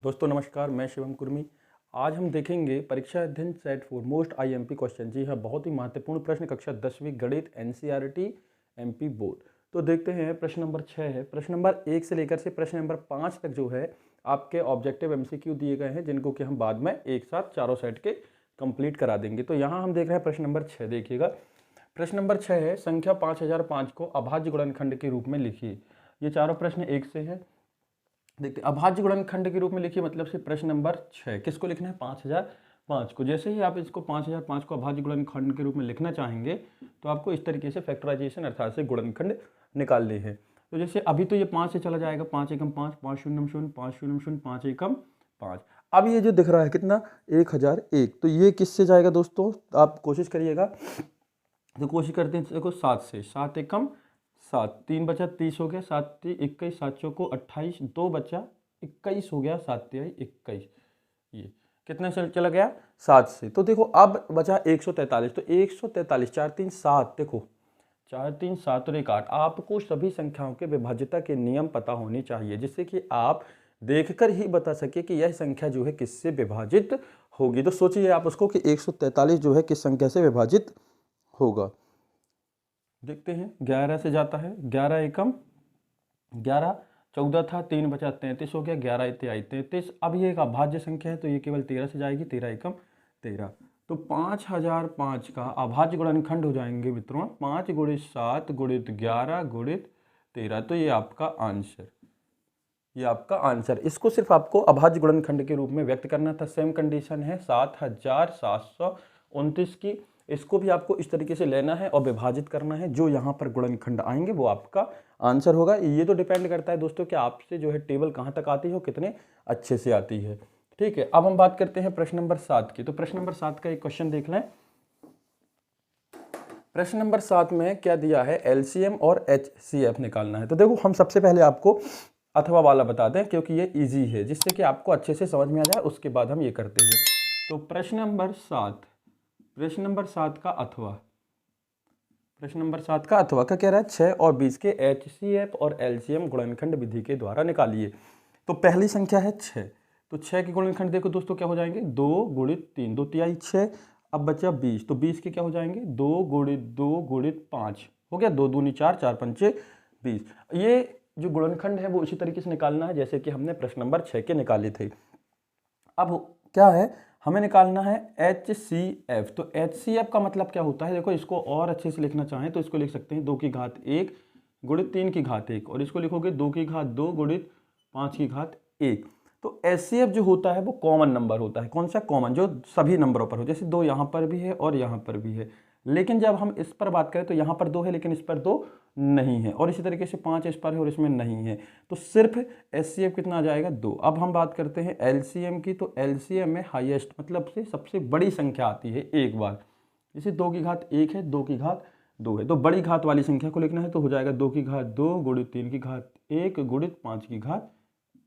दोस्तों नमस्कार, मैं शिवम कुर्मी। आज हम देखेंगे परीक्षा अध्ययन सेट 4 मोस्ट आईएमपी क्वेश्चन। जी हाँ, बहुत ही महत्वपूर्ण प्रश्न कक्षा 10वीं गणित एनसीईआरटी एमपी बोर्ड। तो देखते हैं, प्रश्न नंबर 6 है। प्रश्न नंबर 1 से लेकर से प्रश्न नंबर 5 तक जो है आपके ऑब्जेक्टिव एमसीक्यू दिए गए हैं, जिनको कि हम बाद में एक साथ चारों सेट के कंप्लीट करा देंगे। तो यहाँ हम देख रहे हैं प्रश्न नंबर 6। देखिएगा, प्रश्न नंबर 6 है, संख्या 5005 को अभाज्य गुणनखंड के रूप में लिखिए। ये चारों प्रश्न एक से है। देखते हैं, अभाज्य गुणनखंड के रूप में लिखिए मतलब से प्रश्न नंबर 6 किसको लिखना है? 5005 को। जैसे ही आप इसको 5005 को अभाज्य गुणनखंड के रूप में लिखना चाहेंगे तो आपको इस तरीके से फैक्टराइजेशन अर्थात से गुणनखंड निकालने हैं। तो जैसे अभी तो ये 5 से चला जाएगा, 5 एकम 5, 5 शून्यम शून्य, 5 शून्यम शून्य, 5 एकम 5। अब ये जो दिख रहा है कितना, 1001, तो ये किससे जाएगा दोस्तों? आप कोशिश करिएगा। तो कोशिश करते हैं, देखो 7 से, 7 एकम 7, 3 बचा 30 हो गया, 7 3 21, 7 चौको 28, 2 बचा 21 हो गया, 7 तिहाई 21। ये कितने से चला गया? 7 से। तो देखो अब बचा 143। तो 143, 4 3 7, देखो 4 3 7 और 1 8। आपको सभी संख्याओं के विभाज्यता के नियम पता होने चाहिए, जिससे कि आप देखकर ही बता सके कि यह संख्या जो है किससे विभाजित होगी। तो सोचिए आप उसको कि 143 जो है किस संख्या से विभाजित होगा। देखते हैं, 11 से जाता है, 11 एकम 11, 14 था, 3 बचा 33 हो गया, 11 इत्यादि 33। अब ये एक अभाज्य संख्या है तो ये केवल 13 से जाएगी, 13 एकम 13। तो 5005 का अभाज्य गुणनखंड हो जाएंगे मित्रों 5 गुणित 7 गुणित 11 गुणित 13। तो ये आपका आंसर, इसको सिर्फ आपको अभाज्य गुणनखंड के रूप में व्यक्त करना था। सेम कंडीशन है 7729 की। इसको भी आपको इस तरीके से लेना है और विभाजित करना है। जो यहाँ पर गुणनखंड आएंगे वो आपका आंसर होगा। ये तो डिपेंड करता है दोस्तों कि आपसे जो है टेबल कहाँ तक आती है और कितने अच्छे से आती है। ठीक है, अब हम बात करते हैं प्रश्न नंबर 7 की। तो प्रश्न नंबर 7 का एक क्वेश्चन देख लें। प्रश्न नंबर 7 में क्या दिया है? एलसीएम और एचसीएफ निकालना है। तो देखो, हम सबसे पहले आपको अथवा वाला बता दें क्योंकि ये इजी है, जिससे कि आपको अच्छे से समझ में आ जाए। उसके बाद हम ये करते हैं। तो प्रश्न नंबर 7 का अथवा, प्रश्न नंबर 7 का अथवा का कह रहा है 6 और 20 के एचसीएफ और एलसीएम गुणनखंड विधि के द्वारा निकालिए। तो पहली संख्या है 6। तो 6 के गुणनखंड देखो दोस्तों क्या हो जाएंगे? 2 गुणित 3, 2 तिहाई 6। अब बचा 20, तो 20 के क्या हो जाएंगे? 2 गुणित 2 गुणित 5 हो गया, 2 दूनी 4, 4 पंचे 20। ये जो गुणनखंड है वो इसी तरीके से निकालना है जैसे कि हमने प्रश्न नंबर 6 के निकाले थे। अब क्या है, हमें निकालना है HCF। तो HCF का मतलब क्या होता है? देखो, इसको और अच्छे से लिखना चाहें तो इसको लिख सकते हैं 2 की घात 1 गुणित 3 की घात 1, और इसको लिखोगे 2 की घात 2 गुणित 5 की घात 1। तो HCF जो होता है वो कॉमन नंबर होता है। कौन सा? कॉमन, जो सभी नंबरों पर हो। जैसे 2 यहाँ पर भी है और यहाँ पर भी है, लेकिन जब हम इस पर बात करें तो यहाँ पर 2 है लेकिन इस पर 2 नहीं है, और इसी तरीके से 5 इस पर है और इसमें नहीं है। तो सिर्फ HCF कितना आ जाएगा? 2। अब हम बात करते हैं LCM की। तो LCM में हाईएस्ट मतलब से सबसे बड़ी संख्या आती है एक बार। जैसे 2 की घात 1 है, 2 की घात 2 है, तो बड़ी घात वाली संख्या को लिखना है तो हो जाएगा 2 की घात 2 गुणित 3 की घात 1 गुणित 5 की घात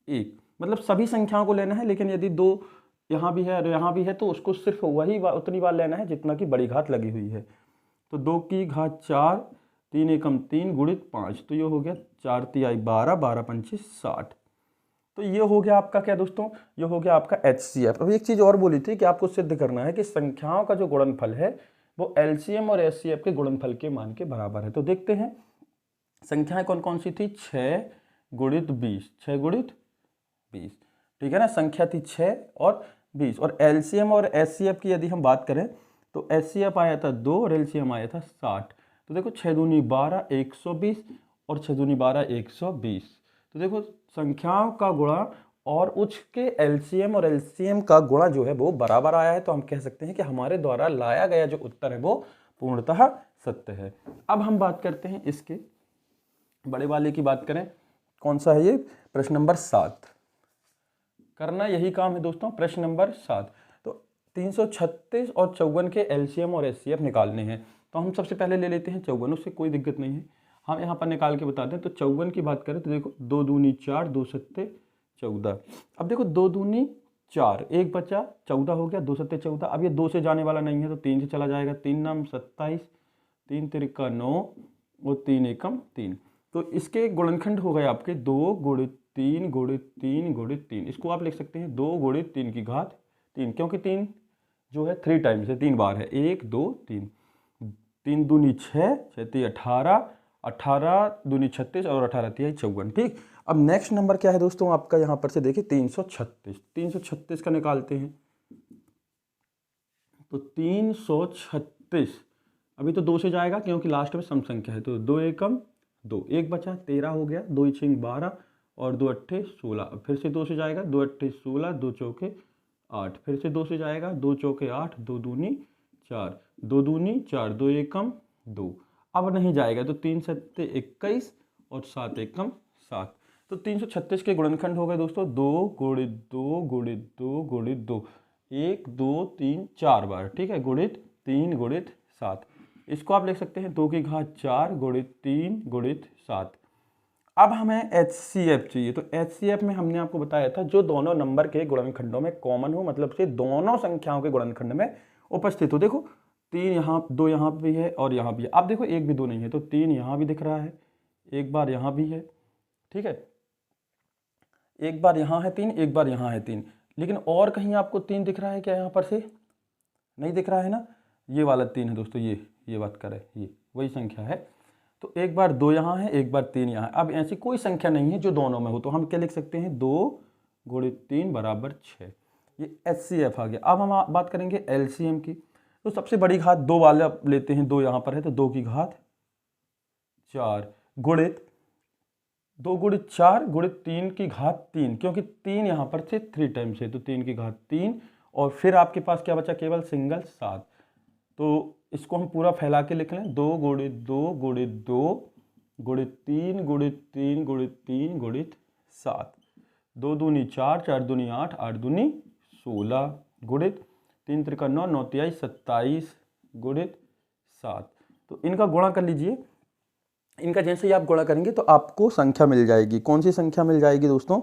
1। मतलब सभी संख्याओं को लेना है, लेकिन यदि 2 यहाँ भी है और यहाँ भी है तो उसको सिर्फ वही उतनी बार लेना है जितना की बड़ी घात लगी हुई है। तो 2 की घात 4, 3 एकम 3 गुणित 5, तो ये हो गया 4 तिहाई 12, 12 पंचे 60। तो ये हो गया आपका क्या दोस्तों? ये हो गया आपका HCF। अब एक चीज़ और बोली थी कि आपको सिद्ध करना है कि संख्याओं का जो गुणनफल है वो LCM और HCF के गुणनफल के मान के बराबर है। तो देखते हैं संख्याएं कौन कौन सी थी? 6 गुणित 20, 6 गुणित 20, ठीक है ना। संख्या थी 6 और 20। और LCM और HCF की यदि हम बात करें तो HCF आया था 2 और LCM आया था 60। तो देखो 6 दूनी 12, 120, और 6 दूनी 12, 120। तो देखो संख्याओं का गुणा और उसके LCM और LCM का गुणा जो है वो बराबर आया है। तो हम कह सकते हैं कि हमारे द्वारा लाया गया जो उत्तर है वो पूर्णतः सत्य है। अब हम बात करते हैं इसके बड़े वाले की बात करें। कौन सा है ये? प्रश्न नंबर 7। करना यही काम है दोस्तों, प्रश्न नंबर 7। तो 336 और 54 के LCM और HCF निकालने हैं। तो हम सबसे पहले ले लेते हैं 54, उससे कोई दिक्कत नहीं है, हम यहाँ पर निकाल के बताते हैं। तो 54 की बात करें तो देखो 2 दूनी 4, 2 सत्ते 14। अब देखो 2 दूनी 4, 1 बचा 14 हो गया, 2 सत्ते 14। अब ये 2 से जाने वाला नहीं है तो 3 से चला जाएगा, 3 नाम 27, 3 तिरिका 9 और 3 एकम 3। तो इसके गुणनखंड हो गए आपके 2 गुणित 3 गुणित 3 गुणित 3, इसको आप लिख सकते हैं 2 गुणित 3 की घात 3, क्योंकि 3 जो है 3 टाइम्स है, 3 बार है, 1 2 3, 3 दूनी 6, 6 ती 18, 18 दूनी 36 और 18 तिहाई 54। ठीक, अब नेक्स्ट नंबर क्या है दोस्तों आपका, यहाँ पर से देखिए 336, 336 का निकालते हैं। तो 336 अभी तो 2 से जाएगा क्योंकि लास्ट में सम संख्या है, तो 2 एकम 2, 1 बचा 13 हो गया, 2 छींग 12 और 2 अट्ठे 16, फिर से 2 से जाएगा, 2 अट्ठे 16, 2 चौके 8, फिर से 2 से जाएगा, 2 चौके 8, 2 दूनी 4, 2 दूनी 4, 2 एकम 2, अब नहीं जाएगा तो 3 सत्ते 21 और 7 एकम 7, तो 336 के गुणनखंड हो गए दोस्तों 2 गुणित 2 गुणित 2 गुणित 2, 1 2 3 4 बार, ठीक है, गुणित 3 गुणित 7, इसको आप लिख सकते हैं 2 की घात 4 गुणित 3 गुणित 7। अब हमें HCF चाहिए, तो HCF में हमने आपको बताया था जो दोनों नंबर के गुणनखंडों में कॉमन हो, मतलब से दोनों संख्याओं के गुणनखंड में उपस्थित हो। देखो 3 यहाँ, 2 यहाँ भी है और यहाँ भी है, अब देखो 1 भी 2 नहीं है, तो 3 यहाँ भी दिख रहा है, एक बार यहाँ भी है, ठीक है, एक बार यहाँ है 3, एक बार यहाँ है 3, लेकिन और कहीं आपको 3 दिख रहा है क्या, यहाँ पर से नहीं दिख रहा है ना, ये वाला 3 है दोस्तों, ये बात करें, ये वही संख्या है, तो एक बार 2 यहाँ है, एक बार 3 यहाँ है। अब ऐसी कोई संख्या नहीं है जो दोनों में हो, तो हम क्या लिख सकते हैं 2 गुणित 3 बराबर 6, ये HCF आ गया। अब हम बात करेंगे LCM की, तो सबसे बड़ी घात 2 वाला लेते हैं, 2 यहाँ पर है तो 2 की घात 4 गुणित 2 गुणित 4 गुणित 3 की घात 3, क्योंकि 3 यहाँ पर से 3 टाइम्स है, तो 3 की घात 3, और फिर आपके पास क्या बचा, केवल सिंगल 7, तो इसको हम पूरा फैला के लिख लें 2 गुणित 2 गुणित 2 गुणित 3 गुणित 3 गुणित 3 गुणित 7, 2 दूनी 4, 4 दूनी 8, 8 दूनी 16 गुणित 3 त्रिका 9, 9 तिहाई 27 गुणित 7, तो इनका गुणा कर लीजिए। इनका जैसे ही आप गुणा करेंगे तो आपको संख्या मिल जाएगी, कौन सी संख्या मिल जाएगी दोस्तों,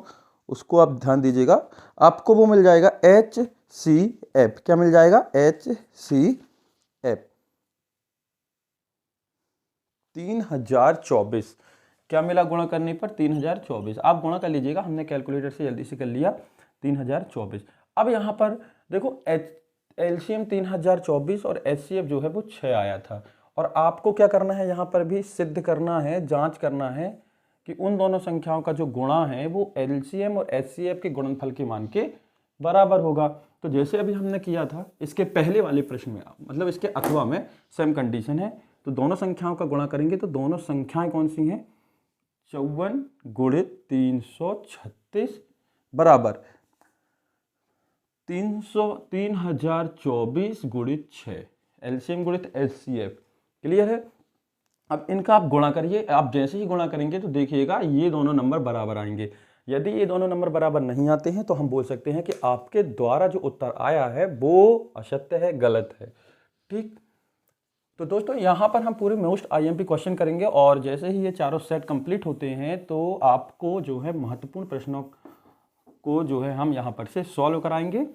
उसको आप ध्यान दीजिएगा, आपको वो मिल जाएगा HCF, क्या मिल जाएगा, HCF 3024, क्या मिला गुणा करने पर 3024, आप गुणा कर लीजिएगा, हमने कैलकुलेटर से जल्दी से कर लिया 3024। अब यहाँ पर देखो LCM 3024 और HCF जो है वो 6 आया था, और आपको क्या करना है, यहाँ पर भी सिद्ध करना है, जांच करना है कि उन दोनों संख्याओं का जो गुणा है वो LCM और HCF के गुणनफल के मान के बराबर होगा। तो जैसे अभी हमने किया था इसके पहले वाले प्रश्न में, मतलब इसके अथवा में सेम कंडीशन है, तो दोनों संख्याओं का गुणा करेंगे तो दोनों संख्याएं कौन सी हैं, 54 गुणित 336 बराबर 3024 गुणित 6, LCM गुणित HCF, क्लियर है। अब इनका आप गुणा करिए, आप जैसे ही गुणा करेंगे तो देखिएगा ये दोनों नंबर बराबर आएंगे, यदि ये दोनों नंबर बराबर नहीं आते हैं तो हम बोल सकते हैं कि आपके द्वारा जो उत्तर आया है वो असत्य है, गलत है, ठीक। तो दोस्तों यहाँ पर हम पूरे मोस्ट IMP क्वेश्चन करेंगे, और जैसे ही ये चारों सेट कंप्लीट होते हैं तो आपको जो है महत्वपूर्ण प्रश्नों को जो है हम यहाँ पर से सॉल्व कराएंगे।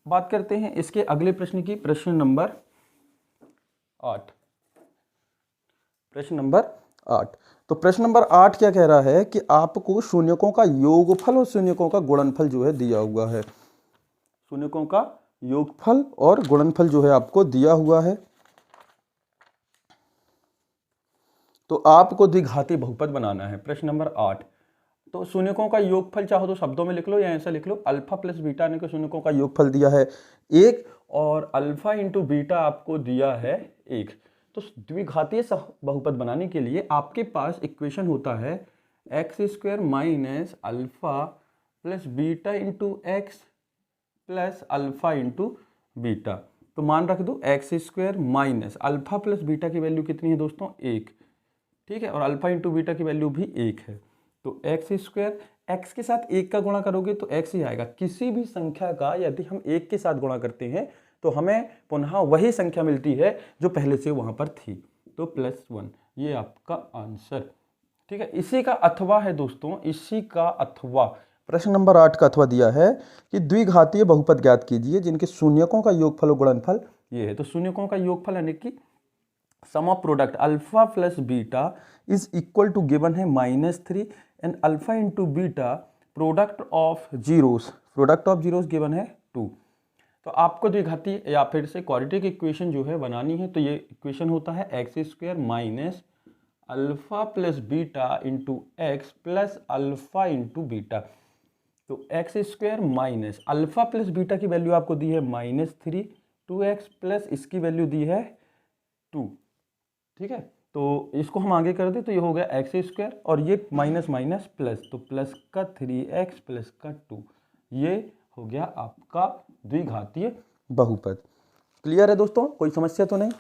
बात करते हैं इसके अगले प्रश्न की, प्रश्न नंबर 8। प्रश्न नंबर 8, तो प्रश्न नंबर 8 क्या कह रहा है कि आपको शून्यकों का योगफल और शून्यकों का गुणनफल जो है दिया हुआ है, शून्यकों का योगफल और गुणनफल जो है आपको दिया हुआ है, तो आपको द्विघाती बहुपद बनाना है। प्रश्न नंबर 8, तो शून्यकों का योगफल चाहो तो शब्दों में लिख लो या ऐसा लिख लो, अल्फा प्लस बीटा ने शून्यकों का योगफल दिया है 1 और अल्फा इंटू बीटा आपको दिया है 1। तो द्विघातीय बहुपद बनाने के लिए आपके पास इक्वेशन होता है x² minus alpha plus beta into x plus alpha into beta. तो मान रख दो x² minus alpha plus beta की वैल्यू कितनी है दोस्तों, 1, ठीक है, और अल्फा इंटू बीटा की वैल्यू भी 1 है, तो x² x के साथ 1 का गुणा करोगे तो x ही आएगा। किसी भी संख्या का यदि हम 1 के साथ गुणा करते हैं तो हमें पुनः वही संख्या मिलती है जो पहले से वहां पर थी, तो +1, ये आपका आंसर, ठीक है। इसी का अथवा है दोस्तों, इसी का अथवा प्रश्न नंबर 8 का अथवा दिया है कि द्विघातीय बहुपद ज्ञात कीजिए जिनके शून्यकों का योगफल और गुणनफल ये है। तो शून्यकों का योगफल यानी कि sum of product alpha plus beta is equal to given है -3 and alpha into beta product of zeros given है 2। तो आपको द्विघाती या फिर से क्वाड्रेटिक इक्वेशन जो है बनानी है, तो ये इक्वेशन होता है x square minus alpha plus beta into x plus alpha into beta. तो x square minus alpha plus beta की वैल्यू आपको दी है -3, 2x प्लस इसकी वैल्यू दी है 2। ठीक है, तो इसको हम आगे कर दे तो ये हो गया एक्स स्क्वायर और ये माइनस माइनस प्लस, तो प्लस का 3x प्लस का 2, ये हो गया आपका द्विघातीय बहुपद। क्लियर है दोस्तों, कोई समस्या तो नहीं।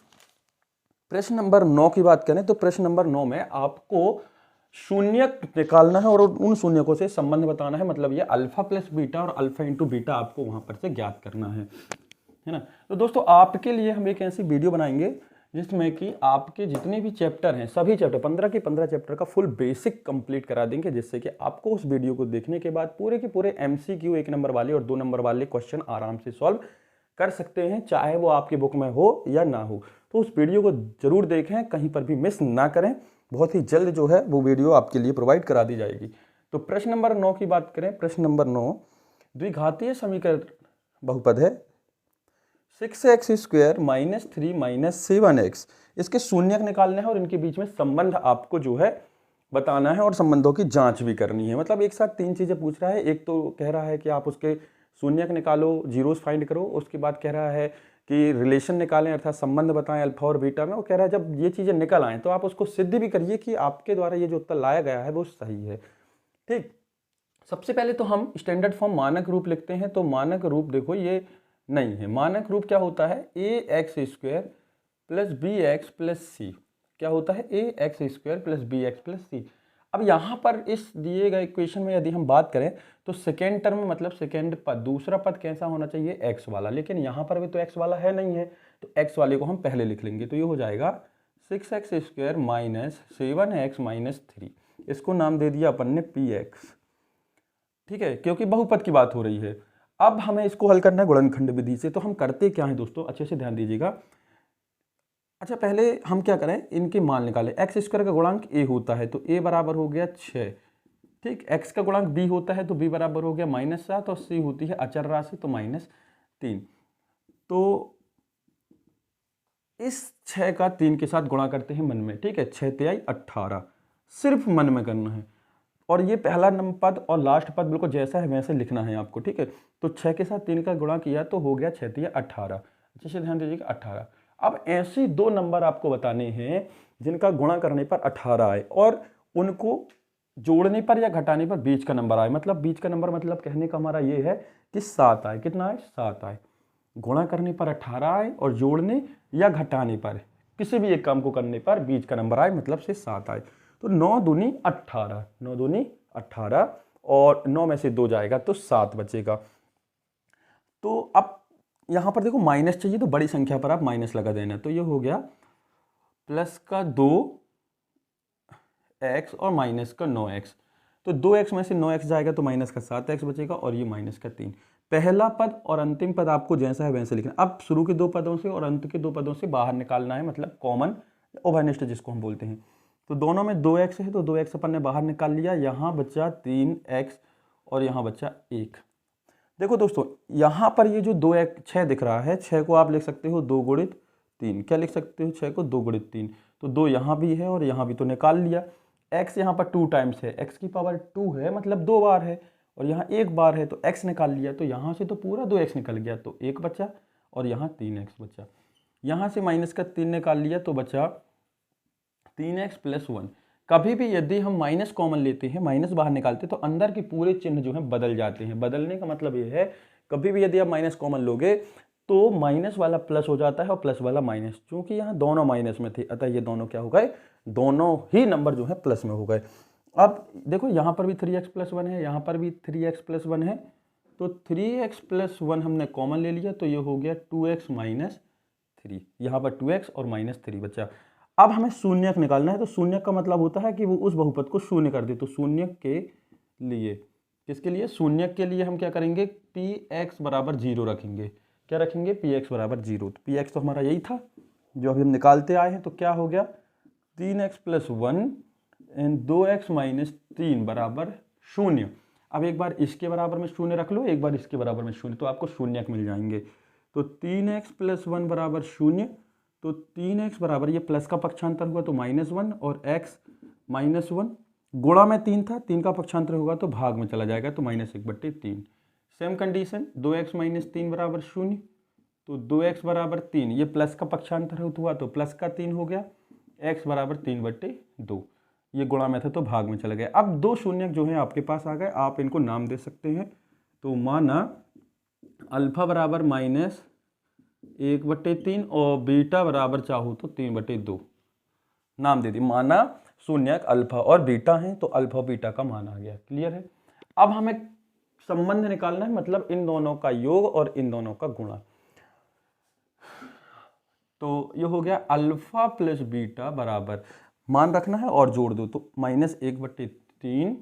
प्रश्न नंबर 9 की बात करें तो प्रश्न नंबर 9 में आपको शून्य निकालना है और उन शून्यकों से संबंध बताना है, मतलब ये अल्फा प्लस बीटा और अल्फा इंटू बीटा आपको वहां पर से ज्ञात करना है ना। तो दोस्तों आपके लिए हम एक ऐसी वीडियो बनाएंगे जिसमें कि आपके जितने भी चैप्टर हैं, सभी चैप्टर 15 के 15 चैप्टर का फुल बेसिक कंप्लीट करा देंगे, जिससे कि आपको उस वीडियो को देखने के बाद पूरे के पूरे MCQ 1 नंबर वाले और 2 नंबर वाले क्वेश्चन आराम से सॉल्व कर सकते हैं, चाहे वो आपकी बुक में हो या ना हो। तो उस वीडियो को जरूर देखें, कहीं पर भी मिस ना करें, बहुत ही जल्द जो है वो वीडियो आपके लिए प्रोवाइड करा दी जाएगी। तो प्रश्न नंबर 9 की बात करें, प्रश्न नंबर 9 द्विघातीय समीकरण बहुपद है 6x square minus 3 minus 7x, इसके शून्यक निकालने हैं और इनके बीच में संबंध आपको जो है बताना है और संबंधों की जांच भी करनी है। मतलब एक साथ 3 चीजें पूछ रहा है, एक तो कह रहा है कि आप उसके शून्यक निकालो, जीरोस फाइंड करो, उसके बाद कह रहा है कि रिलेशन निकालें अर्थात संबंध बताएं अल्फा और बीटा में। वो कह रहा है जब ये चीजें निकल आएँ तो आप उसको सिद्ध भी करिए कि आपके द्वारा ये जो उत्तर लाया गया है वो सही है। ठीक, सबसे पहले तो हम स्टैंडर्ड फॉर्म मानक रूप लिखते हैं। तो मानक रूप देखो ये नहीं है, मानक रूप क्या होता है ax square plus b x plus c, क्या होता है ax square plus b x plus c. अब यहाँ पर इस दिए गए इक्वेशन में यदि हम बात करें तो सेकेंड टर्म मतलब सेकेंड पद, दूसरा पद कैसा होना चाहिए x वाला, लेकिन यहाँ पर भी तो x वाला है नहीं है, तो x वाले को हम पहले लिख लेंगे। तो ये हो जाएगा 6x square minus 7x minus 3, इसको नाम दे दिया अपन ने px। ठीक है, क्योंकि बहुपद की बात हो रही है। अब हमें इसको हल करना है गुणनखंड विधि से। तो हम करते क्या है दोस्तों, अच्छे से ध्यान दीजिएगा। अच्छा, पहले हम क्या करें, इनके मान निकालें। एक्स स्क्वायर का गुणांक a होता है तो a बराबर हो गया 6। ठीक, x का गुणांक b होता है तो b बराबर हो गया -7 और c होती है अचर राशि तो -3। तो इस 6 का 3 के साथ गुणा करते हैं मन में। ठीक है, 6 तिहाई 18, सिर्फ मन में करना है और ये पहला नंबर पद और लास्ट पद बिल्कुल जैसा है वैसे लिखना है आपको। ठीक है, तो 6 के साथ 3 का गुणा किया तो हो गया 6 तिया 18। अच्छे से ध्यान दीजिएगा 18। अब ऐसे 2 नंबर आपको बताने हैं जिनका गुणा करने पर 18 आए और उनको जोड़ने पर या घटाने पर बीच का नंबर आए। मतलब बीच का नंबर मतलब कहने का हमारा ये है कि 7 आए। कितना आए, 7 आए। गुणा करने पर 18 आए और जोड़ने या घटाने पर किसी भी एक काम को करने पर बीच का नंबर आए, मतलब से 7 आए। तो 9 दूनी 18, 9 दूनी 18 और 9 में से 2 जाएगा तो 7 बचेगा। तो अब यहाँ पर देखो माइनस चाहिए तो बड़ी संख्या पर आप माइनस लगा देना। तो ये हो गया प्लस का 2x और माइनस का 9x। तो 2x में से 9x जाएगा तो माइनस का 7x बचेगा और ये माइनस का 3। पहला पद और अंतिम पद आपको जैसा है वैसे लिखना। अब शुरू के 2 पदों से और अंत के 2 पदों से बाहर निकालना है, मतलब कॉमन उभयनिष्ठ जिसको हम बोलते हैं। तो दोनों में 2x है तो 2x अपन ने बाहर निकाल लिया, यहाँ बचा 3x और यहाँ बचा 1। देखो दोस्तों यहाँ पर ये जो 6 दिख रहा है, 6 को आप लिख सकते हो 2 गुणित 3। क्या लिख सकते हो, 6 को 2 गुणित 3। तो 2 यहाँ भी है और यहाँ भी तो निकाल लिया। x यहाँ पर 2 टाइम्स है, x की पावर 2 है मतलब 2 बार है और यहाँ 1 बार है तो x निकाल लिया। तो यहाँ से तो पूरा 2x निकल गया तो 1 बचा और यहाँ 3x बचा। यहाँ से माइनस का 3 निकाल लिया तो बचा 3x प्लस 1। कभी भी यदि हम माइनस कॉमन लेते हैं, माइनस बाहर निकालते हैं तो अंदर के पूरे चिन्ह जो हैं बदल जाते हैं। बदलने का मतलब ये है कभी भी यदि आप माइनस कॉमन लोगे तो माइनस वाला प्लस हो जाता है और प्लस वाला माइनस। क्योंकि यहाँ दोनों माइनस में थे अतः ये दोनों क्या हो गए, दोनों ही नंबर जो है प्लस में हो गए। अब देखो यहाँ पर भी 3x प्लस 1 है, यहाँ पर भी 3x प्लस 1 है। तो 3x प्लस 1 हमने कॉमन ले लिया तो ये हो गया 2x माइनस 3। यहाँ पर 2x और माइनस 3 बचा। अब हमें शून्यक निकालना है। तो शून्यक का मतलब होता है कि वो उस बहुपद को शून्य कर दे। तो शून्यक के लिए, किसके लिए, शून्यक के लिए हम क्या करेंगे, px बराबर 0 रखेंगे। क्या रखेंगे, px बराबर 0। तो px तो हमारा यही था जो अभी हम निकालते आए हैं। तो क्या हो गया 3x प्लस 1 2x माइनस 3 बराबर 0। अब एक बार इसके बराबर में 0 रख लो, एक बार इसके बराबर में 0, तो आपको शून्यक मिल जाएंगे। तो 3x प्लस 1 बराबर 0। तो 3x बराबर, ये प्लस का पक्षांतर हुआ तो -1 और x -1, गुणा में 3 था, 3 का पक्षांतर होगा तो भाग में चला जाएगा तो -1/3। सेम कंडीशन 2x माइनस 3 बराबर 0। तो 2x बराबर 3, ये प्लस का पक्षांतर हुआ तो प्लस का 3 हो गया, x बराबर 3/2, ये गुणा में था तो भाग में चला गया। अब दो शून्यक जो हैं आपके पास आ गए, आप इनको नाम दे सकते हैं। तो माना अल्फा बराबर -1/3 और बीटा बराबर चाहो तो 3/2 नाम दे दी। माना शून्यक अल्फा और बीटा हैं तो अल्फा बीटा का मान आ गया। क्लियर है। अब हमें संबंध निकालना है, मतलब इन दोनों का योग और इन दोनों का गुणा। तो ये हो गया अल्फा प्लस बीटा बराबर, मान रखना है और जोड़ दो, तो -1/3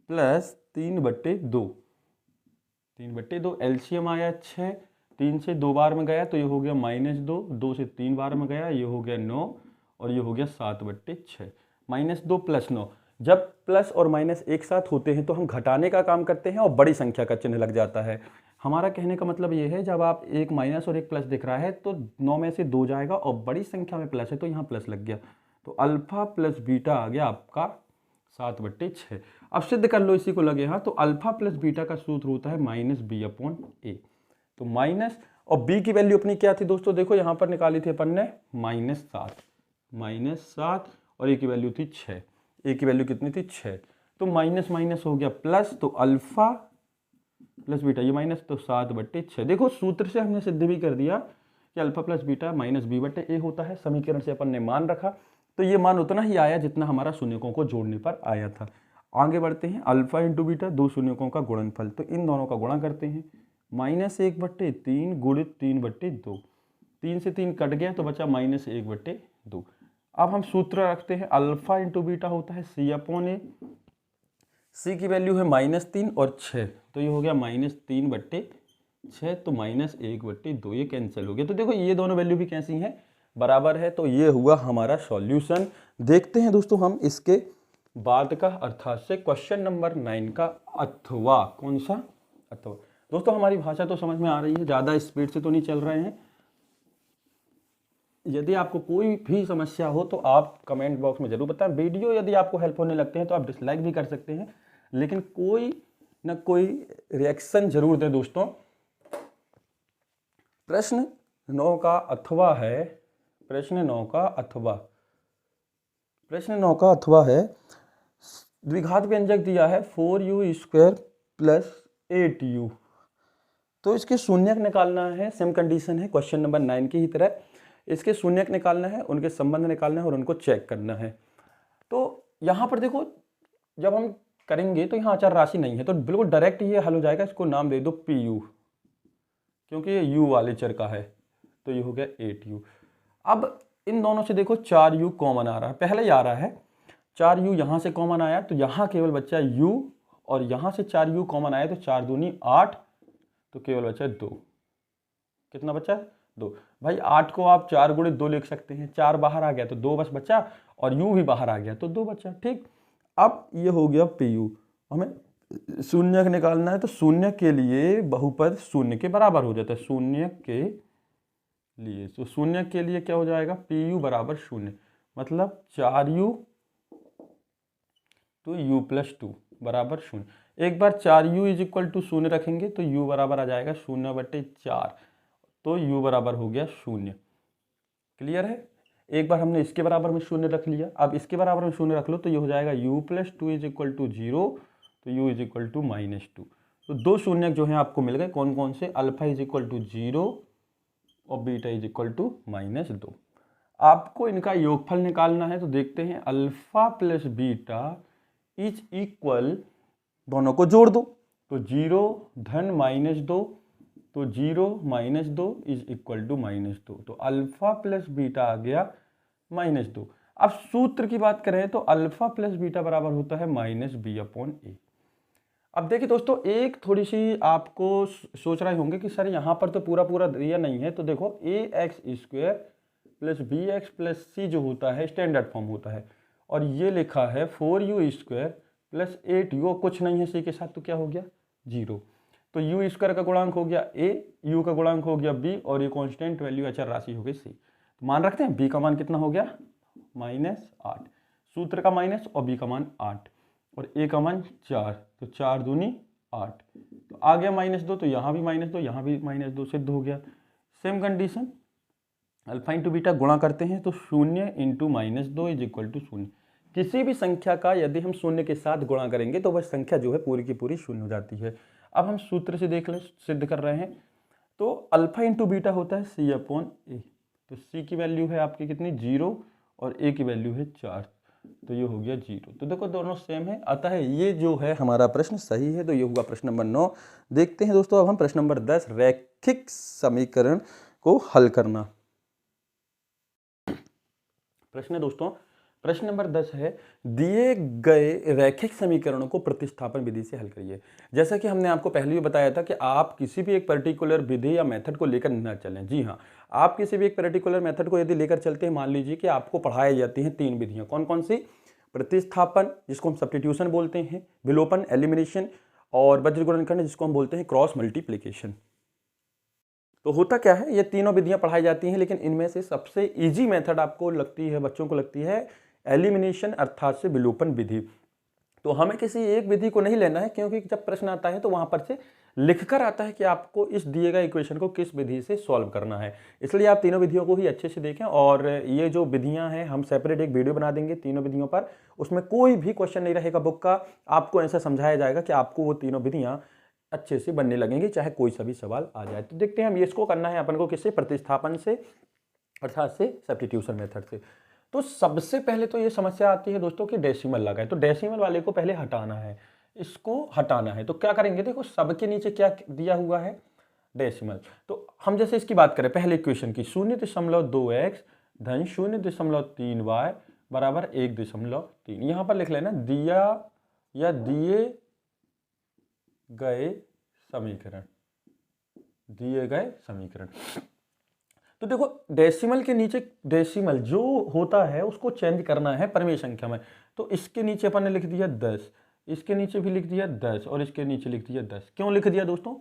प्लस 3/2, 3/2 एलसीएम आया 6, 3 से 2 बार में गया तो ये हो गया -2, 2 से 3 बार में गया ये हो गया 9 और ये हो गया 7/6। -2 प्लस 9, जब प्लस और माइनस एक साथ होते हैं तो हम घटाने का काम करते हैं और बड़ी संख्या का चिन्ह लग जाता है। हमारा कहने का मतलब ये है, जब आप एक माइनस और एक प्लस दिख रहा है तो 9 में से 2 जाएगा और बड़ी संख्या में प्लस है तो यहाँ प्लस लग गया, तो अल्फा प्लस बीटा आ गया आपका 7/6। अब सिद्ध कर लो इसी को लगे हाँ। तो अल्फा प्लस बीटा का सूत्र होता है -b/a। तो माइनस और b की वैल्यू अपनी क्या थी दोस्तों, देखो यहाँ पर निकाली थी अपन ने -7 और a की वैल्यू थी 6। a की वैल्यू कितनी थी 6, तो माइनस माइनस हो गया प्लस, तो अल्फा प्लस बीटा, ये माइनस तो 7/6। देखो सूत्र से हमने सिद्ध भी कर दिया कि अल्फा प्लस बीटा -b/a होता है। समीकरण से अपन ने मान रखा तो ये मान उतना ही आया जितना हमारा शून्यकों को जोड़ने पर आया था। आगे बढ़ते हैं, अल्फा इंटू बीटा, दो शून्यकों का गुणनफल, तो इन दोनों का गुणा करते हैं। -1/3 गुणित 3/2, 3 से 3 कट गया तो बचा -1/2। अब हम सूत्र रखते हैं, अल्फा इंटू बीटा होता है c/a, c की वैल्यू है -3 और 6, तो ये हो गया -3/6, तो -1/2, ये कैंसिल हो गया। तो देखो ये दोनों वैल्यू भी कैसी हैं, बराबर है, तो ये हुआ हमारा सॉल्यूशन। देखते हैं दोस्तों हम इसके बाद का, अर्थात से क्वेश्चन नंबर 9 का अथवा। कौन सा अथवा? दोस्तों हमारी भाषा तो समझ में आ रही है, ज़्यादा स्पीड से तो नहीं चल रहे हैं। यदि आपको कोई भी समस्या हो तो आप कमेंट बॉक्स में जरूर बताएं। वीडियो यदि आपको हेल्प होने लगते हैं तो आप डिसलाइक भी कर सकते हैं, लेकिन कोई ना कोई रिएक्शन जरूर दें दोस्तों। प्रश्न 9 का अथवा है, प्रश्न 9 का अथवा है, द्विघात व्यंजक दिया है 4u² प्लस 8u। तो इसके शून्यक निकालना है, सेम कंडीशन है क्वेश्चन नंबर 9 की ही तरह। इसके शून्यक निकालना है, उनके संबंध निकालना है और उनको चेक करना है। तो यहाँ पर देखो जब हम करेंगे तो यहाँ अचर राशि नहीं है, तो बिल्कुल डायरेक्ट ये हल हो जाएगा। इसको नाम दे दो PU, क्योंकि ये u वाले चर का है, तो ये हो गया 8u। अब इन दोनों से देखो 4u कॉमन आ रहा है, पहले ही आ रहा है 4u, यहाँ से कॉमन आया तो यहाँ केवल बच्चा u, और यहाँ से 4u कॉमन आया तो 4 दूनी 8, तो केवल बचा 2। कितना बचा? 2। भाई 8 को आप 4 गुणित 2 लिख सकते हैं, 4 बाहर आ गया तो 2 बस बचा, और u भी बाहर आ गया तो 2 बचा। ठीक, अब ये हो गया PU। हमें शून्यक निकालना है, तो शून्य के लिए बहुपद शून्य के बराबर हो जाता है। शून्य के लिए, तो शून्य के लिए क्या हो जाएगा, PU बराबर 0, मतलब 4u तो u + 2 बराबर 0। एक बार 4u = 0 रखेंगे तो u बराबर आ जाएगा 0/4, तो u बराबर हो गया 0। क्लियर है। एक बार हमने इसके बराबर में 0 रख लिया, अब इसके बराबर में 0 रख लो तो ये हो जाएगा u + 2 = 0, तो u = -2। तो दो शून्यक जो हैं आपको मिल गए, कौन कौन से? अल्फा = 0 और बीटा = -2। आपको इनका योगफल निकालना है, तो देखते हैं, अल्फा प्लस बीटा = दोनों को जोड़ दो, तो 0 धन -2, तो 0 - 2 = -2, तो अल्फा प्लस बीटा आ गया -2। अब सूत्र की बात करें तो अल्फा प्लस बीटा बराबर होता है -b/a। अब देखिए दोस्तों, एक थोड़ी सी आपको सोच रहे होंगे कि सर यहाँ पर तो पूरा दिया नहीं है, तो देखो ax² + bx + c जो होता है स्टैंडर्ड फॉर्म होता है, और ये लिखा है 4u² प्लस 8u, कुछ नहीं है सी के साथ, तो क्या हो गया 0। तो u² का गुणांक हो गया a, u का गुणांक हो गया b, और ये कांस्टेंट वैल्यू अचर राशि हो गई c। तो मान रखते हैं b का मान कितना हो गया -8, सूत्र का माइनस और b का मान 8 और a का मान 4, तो 4 दूनी 8, तो आ गया -2, तो यहाँ भी -2, यहाँ भी -2 सिद्ध हो गया। Same condition alpha into beta गुणा करते हैं तो 0 इंटू -2 इज इक्वल टू 0। किसी भी संख्या का यदि हम 0 के साथ गुणा करेंगे तो वह संख्या जो है पूरी की पूरी 0 हो जाती है। अब हम सूत्र से देख लें, सिद्ध कर रहे हैं, तो अल्फा इंटू बीटा होता है c/a, तो c की वैल्यू है आपकी कितनी 0 और a की वैल्यू है 4, तो ये हो गया 0। तो देखो दोनों सेम है, अतः ये जो है हमारा प्रश्न सही है। तो ये हुआ प्रश्न नंबर 9। देखते हैं दोस्तों अब हम प्रश्न नंबर 10, रैखिक समीकरण को हल करना। प्रश्न दोस्तों, प्रश्न नंबर 10 है, दिए गए रैखिक समीकरणों को प्रतिस्थापन विधि से हल करिए। जैसा कि हमने आपको पहले भी बताया था कि आप किसी भी एक पर्टिकुलर विधि या मेथड को लेकर न चलें। जी हाँ, आप किसी भी एक पर्टिकुलर मेथड को यदि लेकर चलते हैं, मान लीजिए कि आपको पढ़ाई जाती हैं 3 विधियां, कौन कौन सी? प्रतिस्थापन, जिसको हम सब्स्टिट्यूशन बोलते हैं, विलोपन एलिमिनेशन, और वज्र गुणनखंड, जिसको हम बोलते हैं क्रॉस मल्टीप्लिकेशन। तो होता क्या है, ये तीनों विधियां पढ़ाई जाती हैं, लेकिन इनमें से सबसे इजी मेथड आपको लगती है, बच्चों को लगती है एलिमिनेशन अर्थात से विलोपन विधि। तो हमें किसी एक विधि को नहीं लेना है, क्योंकि जब प्रश्न आता है तो वहां पर से लिखकर आता है कि आपको इस दिए गए इक्वेशन को किस विधि से सॉल्व करना है। इसलिए आप तीनों विधियों को ही अच्छे से देखें, और ये जो विधियां हैं हम सेपरेट एक वीडियो बना देंगे तीनों विधियों पर, उसमें कोई भी क्वेश्चन नहीं रहेगा बुक का, आपको ऐसा समझाया जाएगा कि आपको वो तीनों विधियां अच्छे से बनने लगेंगी, चाहे कोई सा भी सवाल आ जाए। तो देखते हैं हम इसको करना है अपन को किससे? प्रतिस्थापन से, अर्थात से सब्स्टिट्यूशन मेथड से। तो सबसे पहले तो ये समस्या आती है दोस्तों कि डेसिमल लगा है, तो डेसिमल वाले को पहले हटाना है, इसको हटाना है। तो क्या करेंगे, देखो सबके नीचे क्या दिया हुआ है? डेसिमल। तो हम जैसे इसकी बात करें पहले इक्वेशन की, 0.2x धन 0.3y बराबर 1.3। यहां पर लिख लेना दिया या दिए गए समीकरण, दिए गए समीकरण। तो देखो डेसिमल के नीचे, डेसिमल जो होता है उसको चेंज करना है परिमेय संख्या में। तो इसके नीचे अपन ने लिख दिया 10, इसके नीचे भी लिख दिया 10, और इसके नीचे लिख दिया 10। क्यों लिख दिया दोस्तों?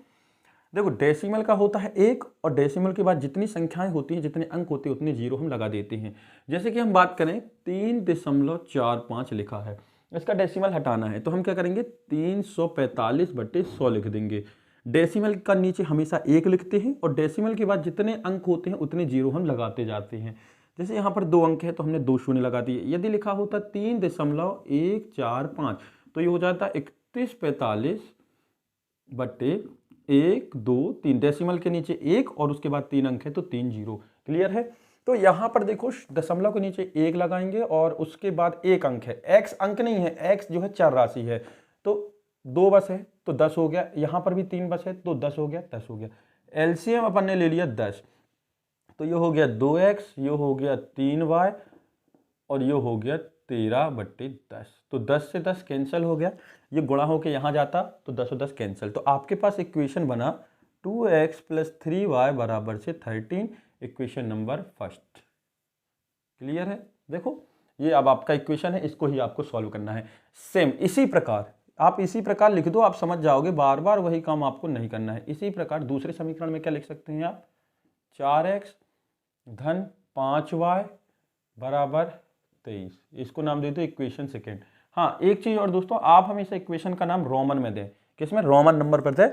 देखो डेसिमल का होता है 1, और डेसिमल के बाद जितनी संख्याएं होती हैं, जितने अंक होते हैं, उतने जीरो हम लगा देते हैं। जैसे कि हम बात करें 3.45 लिखा है, इसका डेसिमल हटाना है, तो हम क्या करेंगे 345/100 लिख देंगे। डेसिमल का नीचे हमेशा 1 लिखते हैं, और डेसिमल के बाद जितने अंक होते हैं उतने जीरो हम लगाते जाते हैं। जैसे यहाँ पर 2 अंक है तो हमने 2 शून्य लगा दिए। यदि लिखा होता 3.145 तो ये हो जाता 3145/1, 2, 3। डेसिमल के नीचे 1 और उसके बाद 3 अंक है तो 3 जीरो। क्लियर है? तो यहाँ पर देखो दशमलव के नीचे 1 लगाएंगे और उसके बाद 1 अंक है, x अंक नहीं है, x जो है चर राशि है, तो 2 बस है तो 10 हो गया। यहाँ पर भी 3 बस है तो 10 हो गया, 10 हो गया। एलसीएम अपन ने ले लिया 10, तो ये हो गया 2x, ये हो गया 3y, और ये हो गया 13/10। तो 10 से 10 कैंसिल हो गया, ये गुणा होके यहाँ जाता तो 10 और 10 कैंसिल। तो आपके पास इक्वेशन बना 2x + 3y बराबर से 13, इक्वेशन नंबर फर्स्ट। क्लियर है? देखो ये अब आपका इक्वेशन है, इसको ही आपको सॉल्व करना है। सेम इसी प्रकार आप इसी प्रकार लिख दो, आप समझ जाओगे, बार बार वही काम आपको नहीं करना है। इसी प्रकार दूसरे समीकरण में क्या लिख सकते हैं आप? 4x धन 5y बराबर 23, इसको नाम दे दो इक्वेशन सेकेंड। हाँ एक चीज और दोस्तों, आप हमेशा इक्वेशन का नाम रोमन में दें, किसमें? रोमन नंबर पर दें।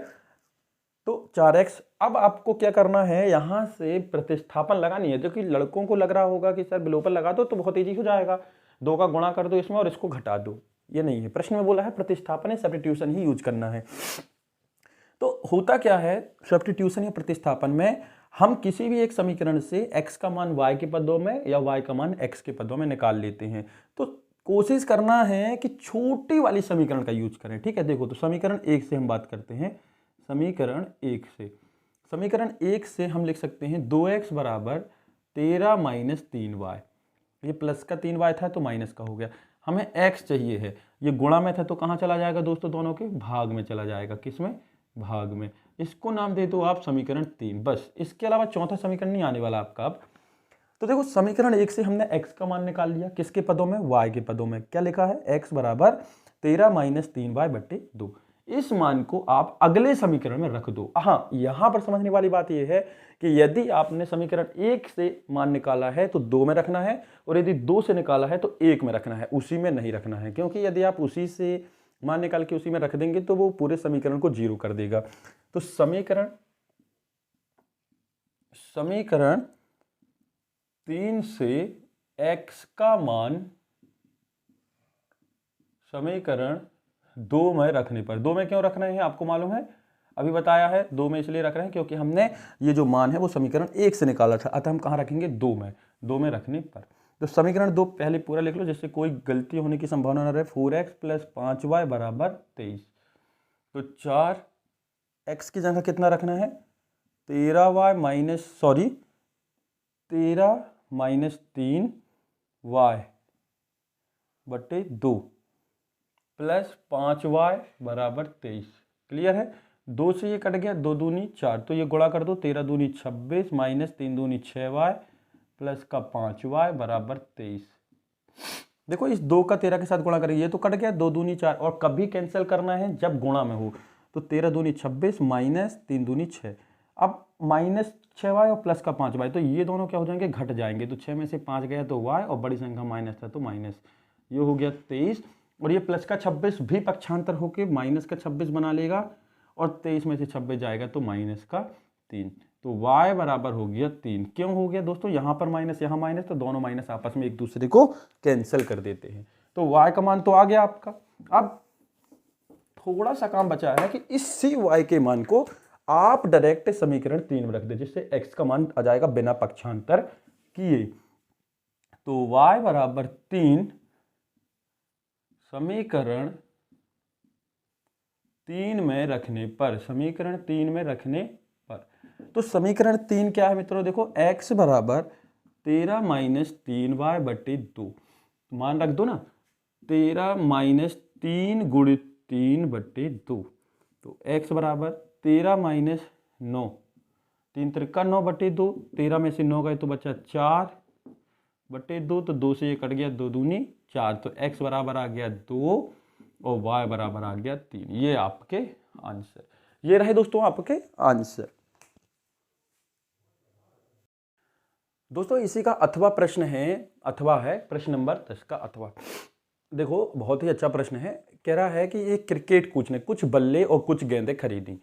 तो 4x, अब आपको क्या करना है, यहां से प्रतिस्थापन लगानी है। जो कि लड़कों को लग रहा होगा कि सर विलोपन लगा दो तो बहुत ईजी हो जाएगा, 2 का गुणा कर दो इसमें और इसको घटा दो, ये नहीं है। प्रश्न में बोला है प्रतिस्थापन है, सब्स्टिट्यूशन ही यूज करना है। तो होता क्या है सब्स्टिट्यूशन या प्रतिस्थापन में, हम किसी भी एक समीकरण से x का मान y के पदों में या y का मान x के पदों में निकाल लेते हैं। तो कोशिश करना है कि छोटी वाली समीकरण का यूज करें। ठीक है, देखो तो समीकरण 1 से हम बात करते हैं। समीकरण 1 से हम लिख सकते हैं 2x बराबर 13 - 3y। ये प्लस का 3y था तो माइनस का हो गया। हमें x चाहिए है, ये गुणा में था तो कहाँ चला जाएगा दोस्तों? दोनों के भाग में चला जाएगा। किस में? भाग में। इसको नाम दे दो आप समीकरण 3, बस। इसके अलावा चौथा समीकरण नहीं आने वाला आपका। अब तो देखो समीकरण 1 से हमने x का मान निकाल लिया, किसके पदों में, y के पदों में। क्या लिखा है, x बराबर 13 - 3y/2। इस मान को आप अगले समीकरण में रख दो। हाँ, यहां पर समझने वाली बात यह है कि यदि आपने समीकरण 1 से मान निकाला है तो 2 में रखना है, और यदि 2 से निकाला है तो 1 में रखना है, उसी में नहीं रखना है। क्योंकि यदि आप उसी से मान निकाल के उसी में रख देंगे तो वो पूरे समीकरण को 0 कर देगा। तो समीकरण 3 से x का मान समीकरण 2 में रखने पर, 2 में क्यों रख रहे हैं आपको मालूम है, अभी बताया है। 2 में इसलिए रख रहे हैं क्योंकि हमने ये जो मान है वो समीकरण 1 से निकाला था, अतः हम कहाँ रखेंगे, 2 में रखने पर। तो समीकरण 2 पहले पूरा लिख लो जिससे कोई गलती होने की संभावना न रहे। 4x + 5y = 23। तो 4x की जगह कितना रखना है, 13 - 3y/2 प्लस 5y = 23। क्लियर है। 2 से ये कट गया, 2 दूनी 4, तो ये गुणा कर दो, 13 दूनी 26 - 3 दूनी 6y प्लस का 5y = 23। देखो इस 2 का 13 के साथ गुणा करेंगे, ये तो कट गया, 2 दूनी 4, और कभी कैंसिल करना है जब गुणा में हो। तो 13 दूनी 26 - 3 दूनी 6। अब -6y और प्लस का 5y, तो ये दोनों क्या हो जाएंगे, घट जाएंगे। तो 6 में से 5 गया तो y, और बड़ी संख्या माइनस था तो माइनस, ये हो गया 23। और ये प्लस का 26 भी पक्षांतर होके माइनस का 26 बना लेगा, और 23 में से 26 जाएगा तो माइनस का 3। तो y बराबर हो गया 3। क्यों हो गया दोस्तों, यहाँ पर माइनस यहाँ माइनस, तो दोनों माइनस आपस में एक दूसरे को कैंसिल कर देते हैं। तो y का मान तो आ गया आपका। अब थोड़ा सा काम बचा है कि इसी y के मान को आप डायरेक्ट समीकरण 3 में रख दे, जिससे x का मान आ जाएगा बिना पक्षांतर किए। तो y बराबर 3 समीकरण 3 में रखने पर, समीकरण 3 में रखने पर, तो समीकरण 3 क्या है मित्रों, देखो x बराबर 13 - 3y/2। मान रख दो ना, 13 - 3 × 3/2। तो x बराबर 13 - 9, 3 × 9/2, 13 में से 9 गए तो बचा 4/2, तो 2 से ये कट गया, 2 दूनी 4, तो x बराबर आ गया 2 और y बराबर आ गया 3। ये आपके आंसर, ये रहे दोस्तों आपके आंसर। दोस्तों इसी का अथवा प्रश्न है, अथवा है प्रश्न नंबर 10 का अथवा। देखो बहुत ही अच्छा प्रश्न है। कह रहा है कि एक क्रिकेट कोच ने कुछ बल्ले और कुछ गेंदें खरीदी,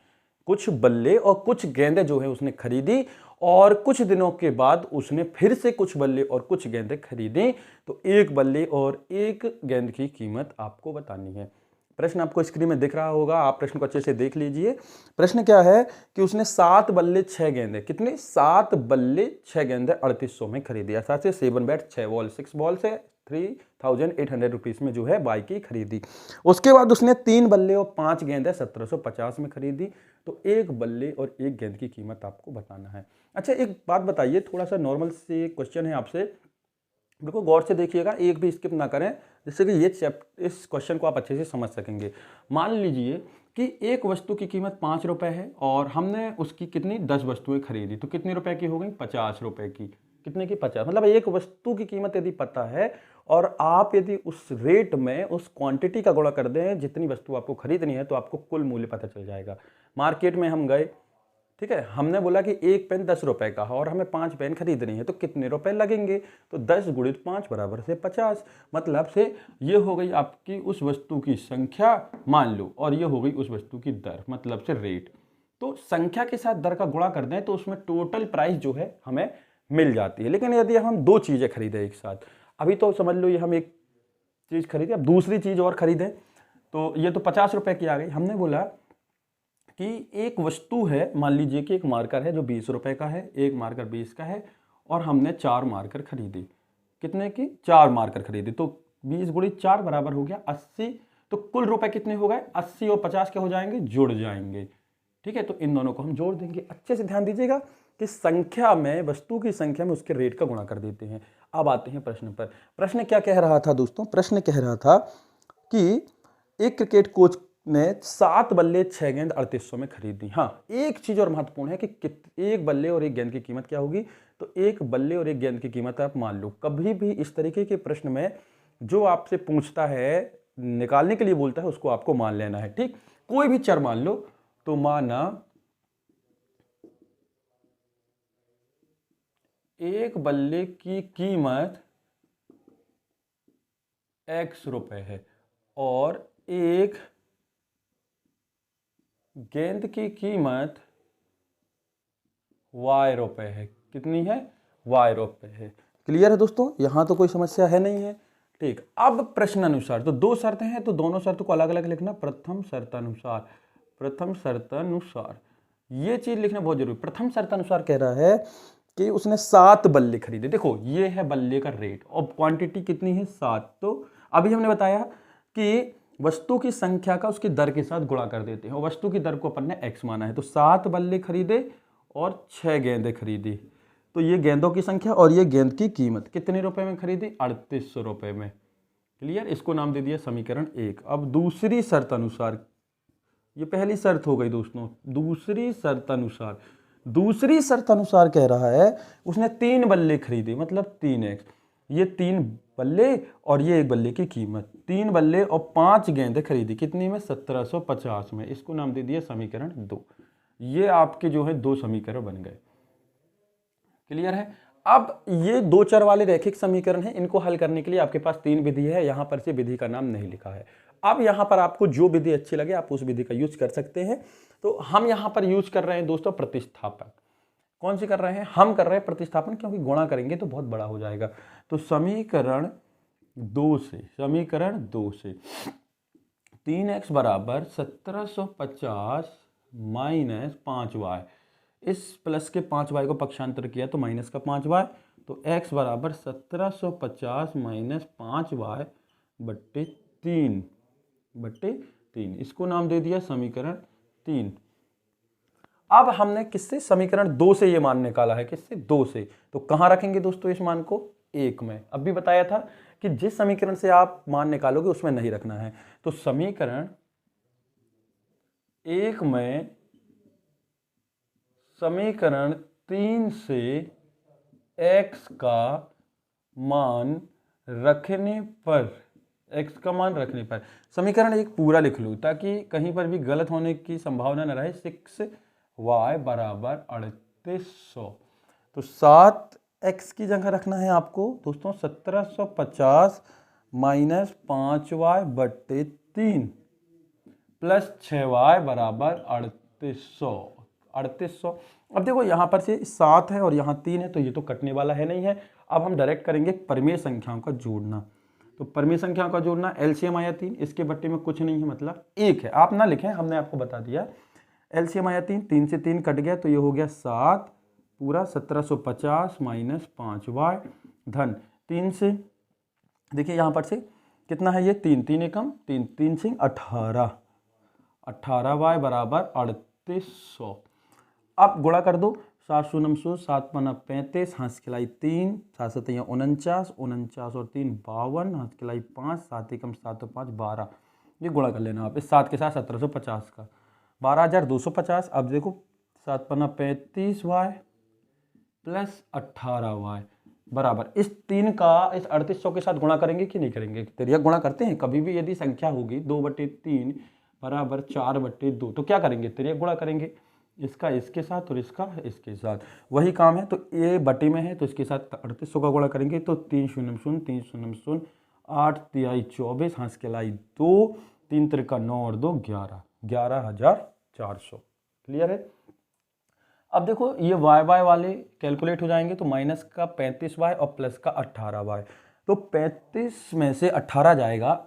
कुछ बल्ले और कुछ गेंदें जो है उसने खरीदी, और कुछ दिनों के बाद उसने फिर से कुछ बल्ले और कुछ गेंदें खरीदी। तो एक बल्ले और एक गेंद की कीमत आपको बतानी है। प्रश्न आपको स्क्रीन में दिख रहा होगा, आप प्रश्न को अच्छे से देख लीजिए। प्रश्न क्या है कि उसने 7 बल्ले 6 गेंदें, कितने, 7 बल्ले 6 गेंदें 3800 में खरीदी। अर्थात से 7 बैट 6 बॉल 6 बॉल से 3800 रुपीज़ में जो है बाइक की खरीदी। उसके बाद उसने 3 बल्ले और 5 गेंदें 1750 में खरीदी। तो एक बल्ले और एक गेंद की कीमत आपको बताना है। अच्छा एक बात बताइए, थोड़ा सा नॉर्मल से क्वेश्चन है आपसे, बिल्कुल गौर से देखिएगा, एक भी स्किप ना करें, जिससे कि इस क्वेश्चन को आप अच्छे से समझ सकेंगे। मान लीजिए कि एक वस्तु की कीमत 5 रुपये है और हमने उसकी कितनी 10 वस्तुएं खरीदी, तो कितने रुपए की हो गई, 50 रुपए की। कितने की, 50। मतलब एक वस्तु की कीमत यदि पता है और आप यदि उस रेट में उस क्वांटिटी का गुणा कर दें जितनी वस्तु आपको खरीदनी है, तो आपको कुल मूल्य पता चल जाएगा। मार्केट में हम गए, ठीक है, हमने बोला कि एक पेन 10 रुपए का है और हमें 5 पेन खरीदनी है, तो कितने रुपए लगेंगे, तो 10 × 5 बराबर से 50। मतलब से ये हो गई आपकी उस वस्तु की संख्या मान लो, और ये हो गई उस वस्तु की दर, मतलब से रेट। तो संख्या के साथ दर का गुणा कर दें तो उसमें टोटल प्राइस जो है हमें मिल जाती है। लेकिन यदि हम 2 चीज़ें खरीदें एक साथ, अभी तो समझ लो ये हम एक चीज़ खरीदे, अब दूसरी चीज़ और खरीदें, तो ये तो 50 रुपए की आ गई। हमने बोला कि एक वस्तु है, मान लीजिए कि एक मार्कर है जो 20 रुपए का है, एक मार्कर 20 का है, और हमने 4 मार्कर खरीदे। कितने की, 4 मार्कर खरीदे, तो 20 × 4 बराबर हो गया 80। तो कुल रुपए कितने हो गए, 80 और 50 के हो जाएंगे, जुड़ जाएंगे। ठीक है, तो इन दोनों को हम जोड़ देंगे। अच्छे से ध्यान दीजिएगा कि संख्या में, वस्तु की संख्या में उसके रेट का गुणा कर देते हैं। अब आते हैं प्रश्न पर। प्रश्न क्या कह रहा था दोस्तों, प्रश्न कह रहा था कि एक क्रिकेट कोच ने 7 बल्ले 6 गेंद 3800 में खरीदी। हाँ, एक चीज और महत्वपूर्ण है कि एक बल्ले और एक गेंद की कीमत क्या होगी। तो एक बल्ले और एक गेंद की कीमत आप मान लो। कभी भी इस तरीके के प्रश्न में जो आपसे पूछता है, निकालने के लिए बोलता है, उसको आपको मान लेना है। ठीक, कोई भी चर मान लो, तो माना एक बल्ले की कीमत x रुपए है और एक गेंद की कीमत y रुपए है। कितनी है? y रुपए है। क्लियर है दोस्तों? यहां तो कोई समस्या है नहीं है। ठीक, अब प्रश्न अनुसार तो दो शर्तें हैं, तो दोनों शर्तों को अलग अलग लिखना। प्रथम शर्तानुसार, प्रथम शर्तानुसार, ये चीज लिखना बहुत जरूरी। प्रथम शर्तानुसार कह रहा है कि उसने 7 बल्ले खरीदे। देखो, ये है बल्ले का रेट और क्वांटिटी कितनी है? 7। तो अभी हमने बताया कि वस्तु की संख्या का उसकी दर के साथ गुणा कर देते हैं और वस्तु की दर को अपन ने x माना है। तो 7 बल्ले खरीदे और 6 गेंदें खरीदी। तो ये गेंदों की संख्या और ये गेंद की कीमत कितने रुपए में खरीदी? 3800 रुपए में। क्लियर? इसको नाम दे दिया समीकरण 1। अब दूसरी शर्त अनुसार, ये पहली शर्त हो गई दोस्तों। दूसरी शर्त अनुसार कह रहा है उसने 3 बल्ले खरीदे, मतलब 3x। ये 3 बल्ले और ये एक बल्ले की कीमत, 3 बल्ले और 5 गेंदें खरीदी। कितनी में? 1750 में। इसको नाम दे दिया समीकरण 2। ये आपके जो है 2 समीकरण बन गए। क्लियर है? अब ये 2 चर वाले रैखिक समीकरण हैं, इनको हल करने के लिए आपके पास 3 विधि है। यहां पर से विधि का नाम नहीं लिखा है। अब यहां पर आपको जो विधि अच्छी लगे आप उस विधि का यूज कर सकते हैं। तो हम यहां पर यूज कर रहे हैं दोस्तों प्रतिस्थापन। कौन सी कर रहे हैं? हम कर रहे हैं प्रतिस्थापन, क्योंकि गुणा करेंगे तो बहुत बड़ा हो जाएगा। तो समीकरण 2 से 3x बराबर 1750 माइनस 5y, इस प्लस के 5y को पक्षांतर किया तो माइनस का 5y, तो x बराबर 1750 माइनस 5y बट्टे 3। इसको नाम दे दिया समीकरण 3। अब हमने किससे? समीकरण 2 से ये मान निकाला है। किससे? 2 से। तो कहां रखेंगे दोस्तों इस मान को? 1 में। अब भी बताया था कि जिस समीकरण से आप मान निकालोगे उसमें नहीं रखना है। तो समीकरण 1 में समीकरण 3 से x का मान रखने पर, समीकरण 1 पूरा लिख लूँ ताकि कहीं पर भी गलत होने की संभावना न रहे। 6y बराबर 3800। तो 7x की जगह रखना है आपको दोस्तों 1750 माइनस 5y बट्टे 3 प्लस 6y बराबर 3800। अब देखो यहां पर से 7 है और यहां 3 है, तो ये तो कटने वाला है नहीं है। अब हम डायरेक्ट करेंगे परिमेय संख्याओं का जोड़ना। तो परिमेय संख्याओं का जोड़ना, एलसीएम आया 3, इसके बट्टे में कुछ नहीं है, मतलब 1 है। आप ना लिखें, हमने आपको बता दिया। एलसीएम आया 3, 3 से 3 कट गया तो ये हो गया 7 पूरा 1750 माइनस 5y धन 3 से, देखिए यहाँ पर से कितना है ये 3, 3 एकम 3, 3 से 18y बराबर 3800। अब गुणा कर दो, 7 शून्य 7 पन्ना 35, हाथ खिलाई 3, 7 सतैया 49, 49 और 3 52, हाथ खिलाई 5, 7 एकम 7 और 5 12। ये गुणा कर लेना आप इस 7 के साथ 1750 का 12250। अब देखो 7 पन्ना 35y प्लस 18y बराबर इस 3 का इस 3800 के साथ गुणा करेंगे कि नहीं करेंगे? तिर्यक गुणा करते हैं कभी भी। यदि संख्या होगी 2/3 बराबर 4/2, तो क्या करेंगे? तिर्यक गुणा करेंगे। इसका इसके साथ और इसका इसके साथ, वही काम है। तो ये बटे में है तो इसके साथ 3800 का गुणा करेंगे तो 3 शून्य 0 3 शून्य 0 8 तिहाई 24, हाथ के लाई 2, 3 त्रिका 9 और 2 11, 11400। क्लियर है? अब देखो ये y वाले कैलकुलेट हो जाएंगे तो माइनस का 35y और प्लस का 18y। तो 35 में से 18 जाएगा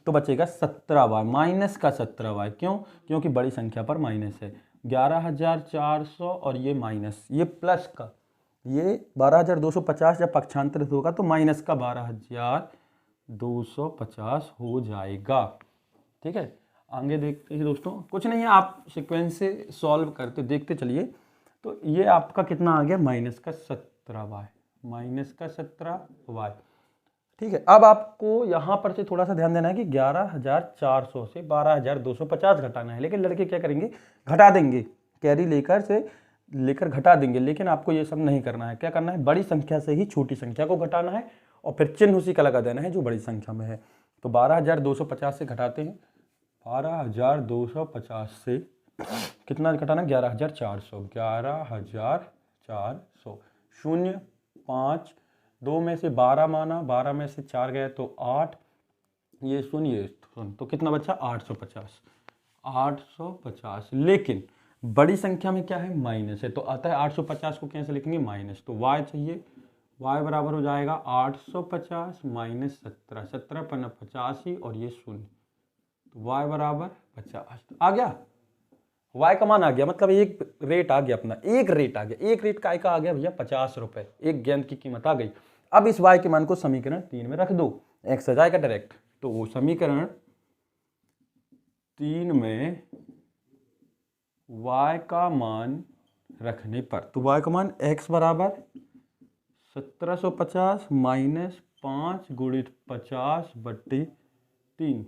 तो बचेगा 17y, माइनस का 17y। क्यों? क्योंकि बड़ी संख्या पर माइनस है। 11400 और ये माइनस, ये प्लस का, ये 12250 जब पक्षांतरित होगा तो माइनस का 12250 हो जाएगा। ठीक है, आगे देखते हैं दोस्तों। कुछ नहीं है, आप सीक्वेंस से सॉल्व करते देखते चलिए। तो ये आपका कितना आ गया? माइनस का 17y, ठीक है, अब आपको यहाँ पर से थोड़ा सा ध्यान देना है कि 11,400 से 12,250 घटाना है, लेकिन लड़के क्या करेंगे, घटा देंगे, कैरी लेकर घटा देंगे। लेकिन आपको ये सब नहीं करना है, क्या करना है, बड़ी संख्या से ही छोटी संख्या को घटाना है और फिर चिन्ह उसी का लगा देना है जो बड़ी संख्या में है। तो 12,250 से घटाते हैं, 12,250 से कितना घटाना, 11,400, 11,400, 0, 5, 2 में से 12 माना, 12 में से 4 गए तो 8, ये शून्य तो कितना बचा, 850, 850। लेकिन बड़ी संख्या में क्या है, माइनस है, तो आता है 850 को कैसे लिखेंगे, माइनस, तो y चाहिए, y बराबर हो जाएगा 850 माइनस 17, 17 पन्ना 85 और ये शून्य, तो y बराबर 50 आ गया, y का मान आ गया, मतलब एक रेट आ गया अपना, एक रेट आ गया, एक रेट का आ गया भैया 50 रुपए, एक गेंद की कीमत आ गई। अब इस y के मान को समीकरण 3 में रख दो, x आ जाएगा डायरेक्ट, तो वो समीकरण 3 में y का मान रखने पर, तो y का मान x बराबर 1750 माइनस 5 गुणित 50/3,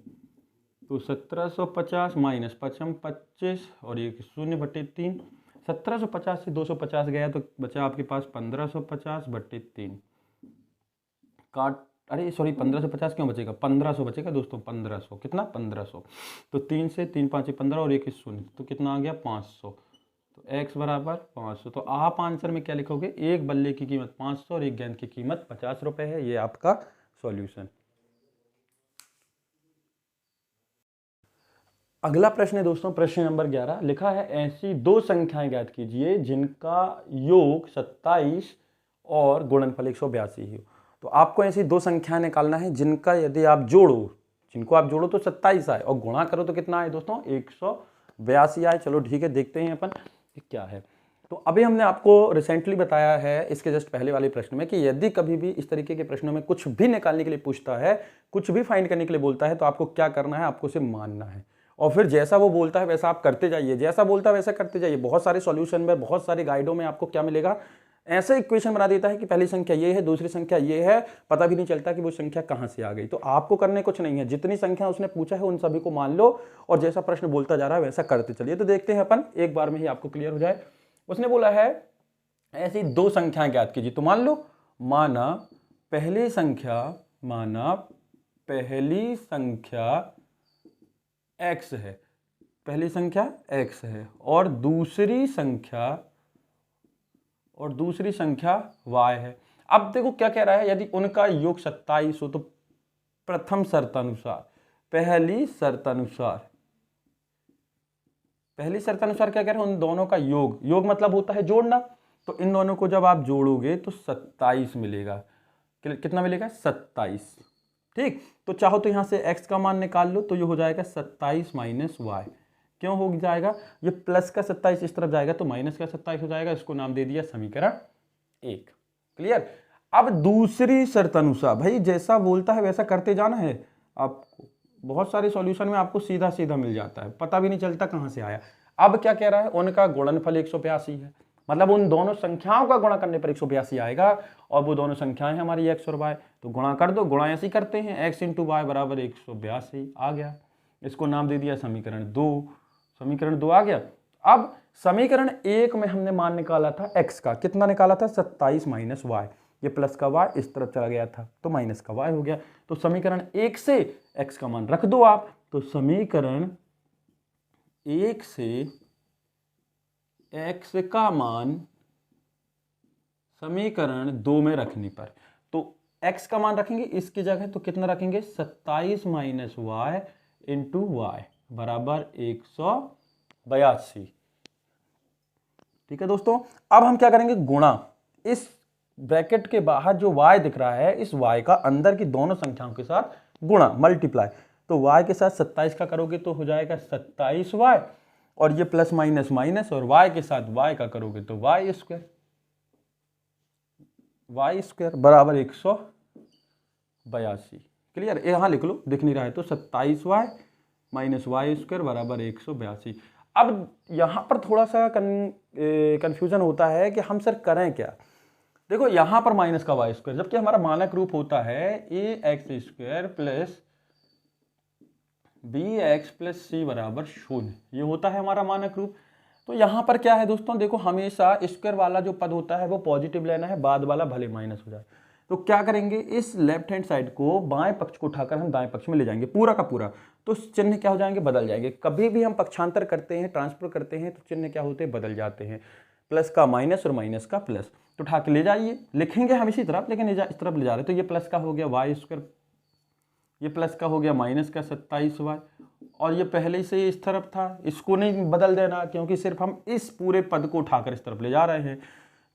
तो 1750 माइनस 25 और ये 0/3, 1750 से 250 गया तो बचा आपके पास 1550/3 काट, अरे सॉरी 1550 क्यों बचेगा, 1500 बचेगा दोस्तों, 1500 कितना, 1500, तो 3 से 3 5 15 और 1 0, तो कितना आ गया 500, तो x बराबर 500। तो आप आंसर में क्या लिखोगे, एक बल्ले की कीमत 500 और एक गेंद की कीमत 50 रुपए है, ये आपका सॉल्यूशन। अगला प्रश्न है दोस्तों, प्रश्न नंबर 11, लिखा है ऐसी दो संख्याएं ज्ञात कीजिए जिनका योग 27 और गुणनफल 182 हो। तो आपको ऐसी दो संख्याएं निकालना है जिनका यदि आप जिनको आप जोड़ो तो 27 आए और गुणा करो तो कितना आए दोस्तों, 182 आए। चलो ठीक है, देखते हैं अपन क्या है। तो अभी हमने आपको रिसेंटली बताया है इसके जस्ट पहले वाले प्रश्न में कि यदि कभी भी इस तरीके के प्रश्नों में कुछ भी निकालने के लिए पूछता है, कुछ भी फाइंड करने के लिए बोलता है, तो आपको क्या करना है, आपको उसे मानना है और फिर जैसा वो बोलता है वैसा आप करते जाइए, जैसा बोलता है वैसा करते जाइए। बहुत सारे सॉल्यूशन में, बहुत सारे गाइडों में आपको क्या मिलेगा, ऐसा इक्वेशन बना देता है कि पहली संख्या ये है, दूसरी संख्या ये है, पता भी नहीं चलता कि वो संख्या कहां से आ गई। तो आपको करने कुछ नहीं है, जितनी संख्या उसने पूछा है उन सभी को मान लो और जैसा प्रश्न बोलता जा रहा है वैसा करते चलिए। तो देखते हैं अपन, एक बार में ही आपको क्लियर हो जाए। उसने बोला है ऐसी दो संख्याएं ज्ञात कीजिए, तो मान लो, माना पहली संख्या x है, पहली संख्या x है और दूसरी संख्या y है। अब देखो क्या कह रहा है, यदि उनका योग 27 हो तो प्रथम शर्तानुसार, पहली शर्तानुसार क्या कह रहे हैं, उन दोनों का योग मतलब होता है जोड़ना, तो इन दोनों को जब आप जोड़ोगे तो 27 मिलेगा। कितना मिलेगा, 27। ठीक, तो चाहो तो यहां से x का मान निकाल लो, तो ये हो जाएगा 27 माइनस y। क्यों हो जाएगा, ये प्लस का 27 इस तरफ जाएगा तो माइनस का 27 हो जाएगा। इसको नाम दे दिया समीकरण 1। क्लियर। अब दूसरी शर्तानुसार, भाई जैसा बोलता है वैसा करते जाना है आपको। बहुत सारे सॉल्यूशन में आपको सीधा सीधा मिल जाता है, पता भी नहीं चलता कहां से आया। अब क्या कह रहा है, उनका गुणनफल 182 है, मतलब उन दोनों संख्याओं का गुणा करने पर 182 आएगा और वो दोनों संख्याएं हमारी x और y, तो गुणा कर दो। गुणा ऐसे ही करते हैं, x इंटू वाई बराबर 182 आ गया। इसको नाम दे दिया समीकरण 2। समीकरण 2 आ गया। अब समीकरण 1 में हमने मान निकाला था x का, कितना निकाला था, 27 माइनस वाई। ये प्लस का y इस तरफ चला गया था तो माइनस का y हो गया। तो समीकरण 1 से x का मान रख दो आप, तो समीकरण 1 से x का मान समीकरण 2 में रखने पर, तो x का मान रखेंगे इसकी जगह, तो कितना रखेंगे, 27 माइनस वाई इंटू वाई बराबर 182। ठीक है दोस्तों, अब हम क्या करेंगे, गुणा। इस ब्रैकेट के बाहर जो y दिख रहा है, इस y का अंदर की दोनों संख्याओं के साथ गुणा, मल्टीप्लाई। तो y के साथ 27 का करोगे तो हो जाएगा 27y, और ये प्लस माइनस माइनस, और y के साथ y का करोगे तो y स्क्वायर बराबर 182। क्लियर। यहां लिख लो, दिख नहीं रहा है तो 27y माइनस वाई स्क्वायर बराबर 182। अब यहां पर थोड़ा सा कंफ्यूजन होता है कि हम सर करें क्या। देखो यहाँ पर माइनस का वाई स्क्वायर, जबकि हमारा मानक रूप होता है a x square plus b x plus c बराबर 0, ये होता है हमारा मानक रूप। तो यहाँ पर क्या है दोस्तों, देखो हमेशा स्क्वायर वाला जो पद होता है वो पॉजिटिव लेना है, बाद वाला भले माइनस हो जाए। तो क्या करेंगे, इस लेफ्ट हैंड साइड को बाएं पक्ष को उठाकर हम दाएं पक्ष में ले जाएंगे पूरा का पूरा, तो चिन्ह क्या हो जाएंगे, बदल जाएंगे। कभी भी हम पक्षांतर करते हैं, ट्रांसफर करते हैं, तो चिन्ह क्या होते हैं, बदल जाते हैं। प्लस का माइनस और माइनस का प्लस, तो उठा के ले जाइए, लिखेंगे हम इसी तरफ, लेकिन इस तरफ ले जा रहे, तो ये प्लस का हो गया वाई स्क्वायर, ये प्लस का हो गया माइनस का 27y, और ये पहले से इस तरफ था, इसको नहीं बदल देना क्योंकि सिर्फ हम इस पूरे पद को उठाकर इस तरफ ले जा रहे हैं।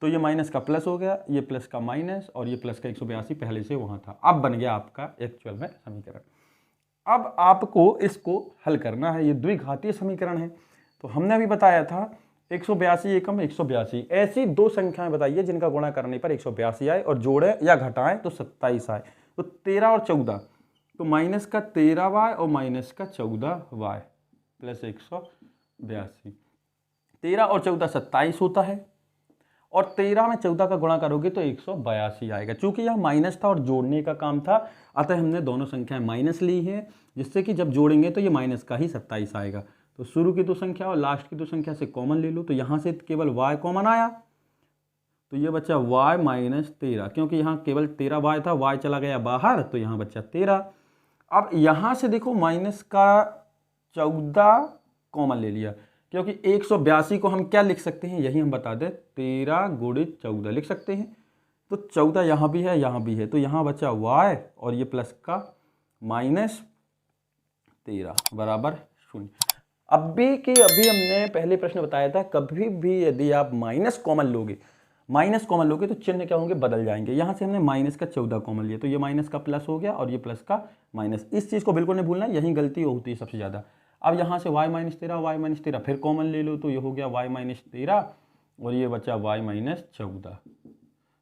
तो ये माइनस का प्लस हो गया, ये प्लस का माइनस, और ये प्लस का 182 पहले से वहाँ था। अब बन गया आपका एक्चुअल में समीकरण। अब आपको इसको हल करना है, ये द्विघातीय समीकरण है। तो हमने अभी बताया था 182 एकम 182, ऐसी दो संख्याएं बताइए जिनका गुणा करने पर 182 आए और जोड़े या घटाएं तो 27 आए। तो 13 और 14, तो माइनस का 13y और माइनस का 14y प्लस 182, 13 और 14 27 होता है, और 13 में 14 का गुणा करोगे तो 182 आएगा। चूंकि यह माइनस था और जोड़ने का काम था, अतः हमने दोनों संख्याएं माइनस ली है, जिससे कि जब जोड़ेंगे तो ये माइनस का ही 27 आएगा। तो शुरू की दो संख्या और लास्ट की दो संख्या से कॉमन ले लो, तो यहाँ से केवल y कॉमन आया, तो ये बच्चा y माइनस 13, क्योंकि यहाँ केवल 13y था, y चला गया बाहर, तो यहाँ बच्चा 13। अब यहाँ से देखो माइनस का 14 कॉमन ले लिया, क्योंकि 182 को हम क्या लिख सकते हैं, यही हम बता दें, 13 गुणित 14 लिख सकते हैं। तो 14 यहाँ भी है, यहाँ भी है, तो यहाँ बचा y और ये प्लस का माइनस 13 बराबर 0। अभी हमने पहले प्रश्न बताया था, कभी भी यदि आप माइनस कॉमन लोगे तो चिन्ह क्या होंगे, बदल जाएंगे। यहाँ से हमने माइनस का 14 कॉमन लिया, तो ये माइनस का प्लस हो गया और ये प्लस का माइनस। इस चीज़ को बिल्कुल नहीं भूलना, यही गलती होती है सबसे ज़्यादा। अब यहाँ से y माइनस 13 फिर कॉमन ले लो, तो ये हो गया y माइनस 13 और ये बचा y माइनस 14।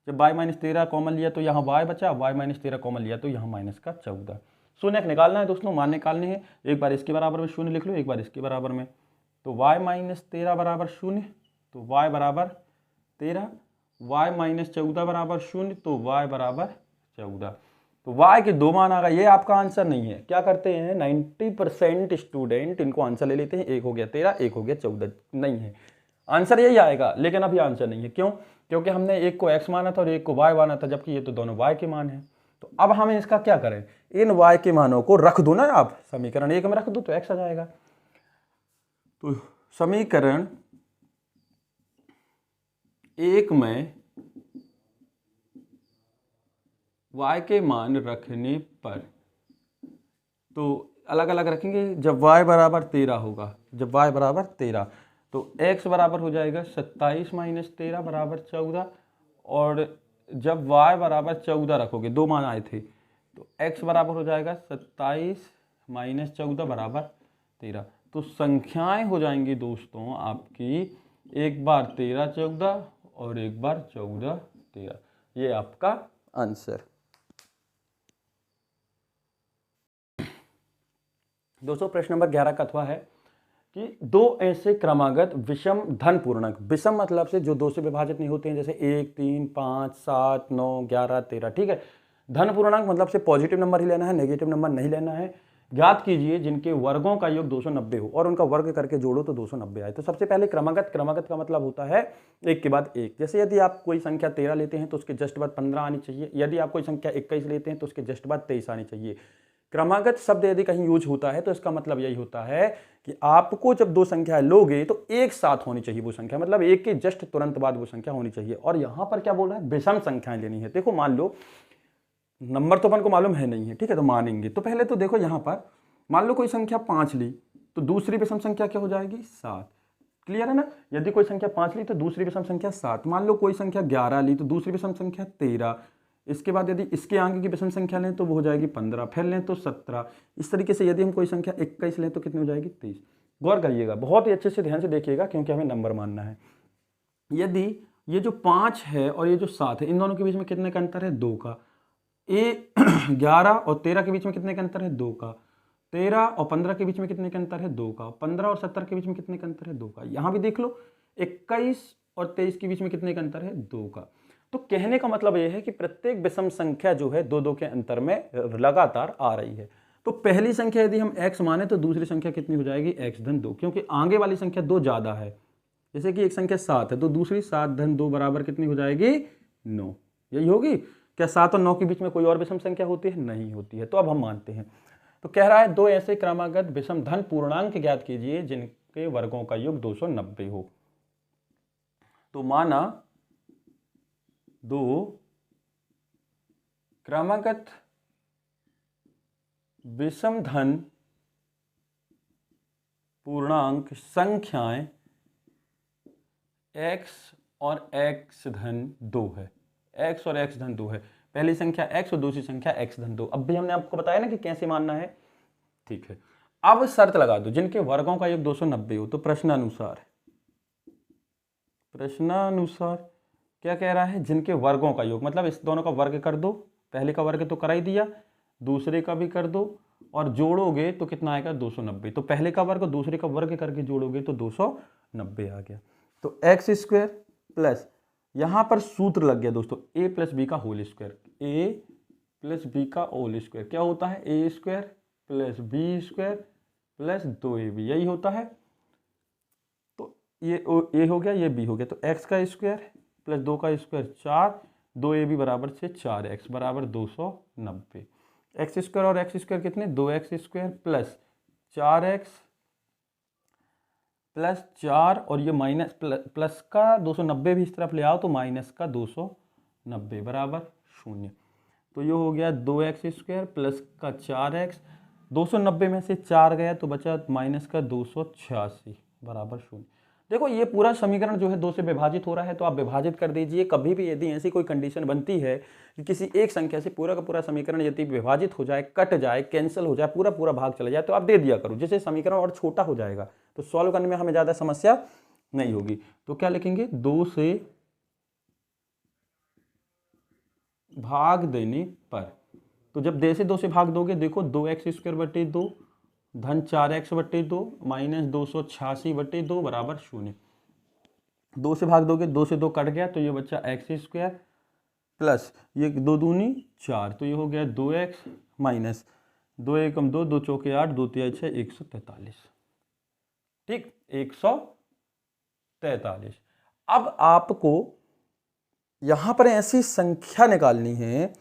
जब y माइनस 13 कॉमन लिया तो यहाँ y बचा, y माइनस 13 कॉमन लिया तो यहाँ माइनस का 14। शून्य निकालना है दोस्तों, मान निकालने हैं। एक बार इसके बराबर में शून्य लिख लो, एक बार इसके बराबर में। तो y माइनस 13 बराबर 0, तो y बराबर 13, y माइनस 14 बराबर 0, तो y बराबर 14। तो y के दो मान आ गए, ये आपका आंसर नहीं है। क्या करते हैं 90% स्टूडेंट इनको आंसर ले लेते हैं, एक हो गया 13, एक हो गया 14, नहीं है आंसर यही आएगा, लेकिन अभी आंसर नहीं है। क्यों? क्योंकि हमने एक को x माना था और एक को y माना था, जबकि ये तो दोनों y के मान हैं। तो अब हमें इसका क्या करें, इन y के मानों को रख दो ना, आप समीकरण 1 में रख दो तो x आ जाएगा। तो समीकरण 1 में y के मान रखने पर, तो अलग अलग रखेंगे। जब y बराबर 13 होगा, जब y बराबर 13, तो x बराबर हो जाएगा 27 माइनस 13 बराबर 14, और जब y बराबर 14 रखोगे, दो मान आए थे, तो x बराबर हो जाएगा 27 माइनस 14 बराबर 13। तो संख्याएं हो जाएंगी दोस्तों आपकी, एक बार 13 14 और एक बार 14 13, ये आपका आंसर। दोस्तों प्रश्न नंबर 11 का अथवा है कि दो ऐसे क्रमागत विषम धन पूर्णांक, विषम मतलब से जो दो से विभाजित नहीं होते हैं, जैसे 1 3 5 7 9 11 13, ठीक है। धन पूर्णांक मतलब से पॉजिटिव नंबर ही लेना है, नेगेटिव नंबर नहीं लेना है। ज्ञात कीजिए जिनके वर्गों का योग 290 हो और उनका वर्ग करके जोड़ो तो 290 आए। तो सबसे पहले क्रमागत का मतलब होता है एक के बाद एक। जैसे यदि आप कोई संख्या 13 लेते हैं तो उसके जस्ट बाद 15 आनी चाहिए, यदि आप कोई संख्या 21 लेते हैं तो उसके जस्ट बाद 23 आनी चाहिए। क्रमागत शब्द यदि कहीं यूज होता है तो इसका मतलब यही होता है कि आपको जब दो संख्याएं लोगे तो एक साथ होनी चाहिए वो संख्या, मतलब एक के जस्ट तुरंत बाद वो संख्या होनी चाहिए। और यहां पर क्या बोल रहा है, विषम संख्याएं लेनी है। देखो मान लो नंबर तो अपन को मालूम है नहीं है, ठीक है, तो मानेंगे। तो पहले तो देखो यहां पर मान लो कोई संख्या 5 ली तो दूसरी विषम संख्या क्या हो जाएगी, 7। क्लियर है ना। यदि कोई संख्या 5 ली तो दूसरी विषम संख्या 7। मान लो कोई संख्या 11 ली तो दूसरी विषम संख्या 13। इसके बाद यदि इसके आगे की विषम संख्या लें तो वो हो जाएगी 15, फिर लें तो 17। इस तरीके से यदि हम कोई संख्या 21 लें तो कितनी हो जाएगी, 23। गौर करिएगा, बहुत ही अच्छे से ध्यान से देखिएगा, क्योंकि हमें नंबर मानना है। यदि ये जो 5 है और ये जो 7 है, इन दोनों के बीच में कितने का अंतर है, 2 का। 11 और 13 के बीच में कितने का अंतर है, 2 का। 13 और 15 के बीच में कितने का अंतर है, 2 का। 15 और 70 के बीच में कितने का अंतर है, 2 का। यहाँ भी देख लो 21 और 23 के बीच में कितने का अंतर है, 2 का। तो कहने का मतलब ये है कि प्रत्येक विषम संख्या जो है दो दो के अंतर में लगातार आ रही है। तो पहली संख्या यदि हम x माने तो दूसरी संख्या कितनी हो जाएगी x धन 2, क्योंकि आगे वाली संख्या 2 ज़्यादा है। जैसे कि एक संख्या 7 है तो दूसरी 7 धन 2 बराबर कितनी हो जाएगी 9, यही होगी। क्या 7 और 9 के बीच में कोई और विषम संख्या होती है? नहीं होती है। तो अब हम मानते हैं। तो कह रहा है दो ऐसे क्रमागत विषम धन पूर्णांक ज्ञात कीजिए जिनके वर्गों का योग 290 हो। तो माना दो क्रमागत विषम धन पूर्णांक संख्याएं x और x धन 2 है। x और x धन 2 है। पहली संख्या x और दूसरी संख्या x धन 2। अब भी हमने आपको बताया ना कि कैसे मानना है। ठीक है, अब शर्त लगा दो जिनके वर्गों का योग 290 हो। तो प्रश्नानुसार क्या कह रहा है? जिनके वर्गों का योग, मतलब इस दोनों का वर्ग कर दो। पहले का वर्ग तो करा ही दिया, दूसरे का भी कर दो और जोड़ोगे तो कितना आएगा 290। तो पहले का वर्ग और दूसरे का वर्ग करके जोड़ोगे तो 290 आ गया। तो एक्स स्क्वायर प्लस, यहाँ पर सूत्र लग गया दोस्तों, a प्लस बी का whole square. a plus B का होल स्क्वायर क्या होता है? a square plus B square plus 2ab, यही होता है। तो ये a हो गया, ये b हो गया। तो x का स्क्वायर प्लस 2 का स्क्वायर 4, 2ab बराबर से 4x बराबर 290। एक्स स्क्वायर और एक्स स्क्वायर कितने? 2x square plus 4x plus 4 और ये माइनस प्लस का 290 भी इस तरफ ले आओ तो माइनस का 290 बराबर 0। तो ये हो गया 2x स्क्वायर प्लस का 4x, 290 में से 4 गया तो बचा माइनस का 286 बराबर 0। देखो ये पूरा समीकरण जो है 2 से विभाजित हो रहा है तो आप विभाजित कर दीजिए। कभी भी यदि ऐसी कोई कंडीशन बनती है कि किसी एक संख्या से पूरा का पूरा समीकरण यदि विभाजित हो जाए, कट जाए, कैंसिल हो जाए, पूरा पूरा भाग चला जाए तो आप दे दिया करो, जिससे समीकरण और छोटा हो जाएगा। तो सॉल्व करने में हमें ज़्यादा समस्या नहीं होगी। तो क्या लिखेंगे? 2 से भाग देने पर, तो जब 2 से 2 से भाग दोगे, देखो 2x स्क्वायर बटे 2 धन 4x बटे 2 माइनस 286 बटे 2 बराबर 0। 2 से भाग दोगे, 2 से 2 कट गया तो ये बच्चा एक्स स्क्वायर प्लस ये 2 दूनी 4, तो ये हो गया 2x माइनस 2 एकम 2, 2 चौके 8, 2 तिहाई 6, 143। ठीक, 143। अब आपको यहाँ पर ऐसी संख्या निकालनी है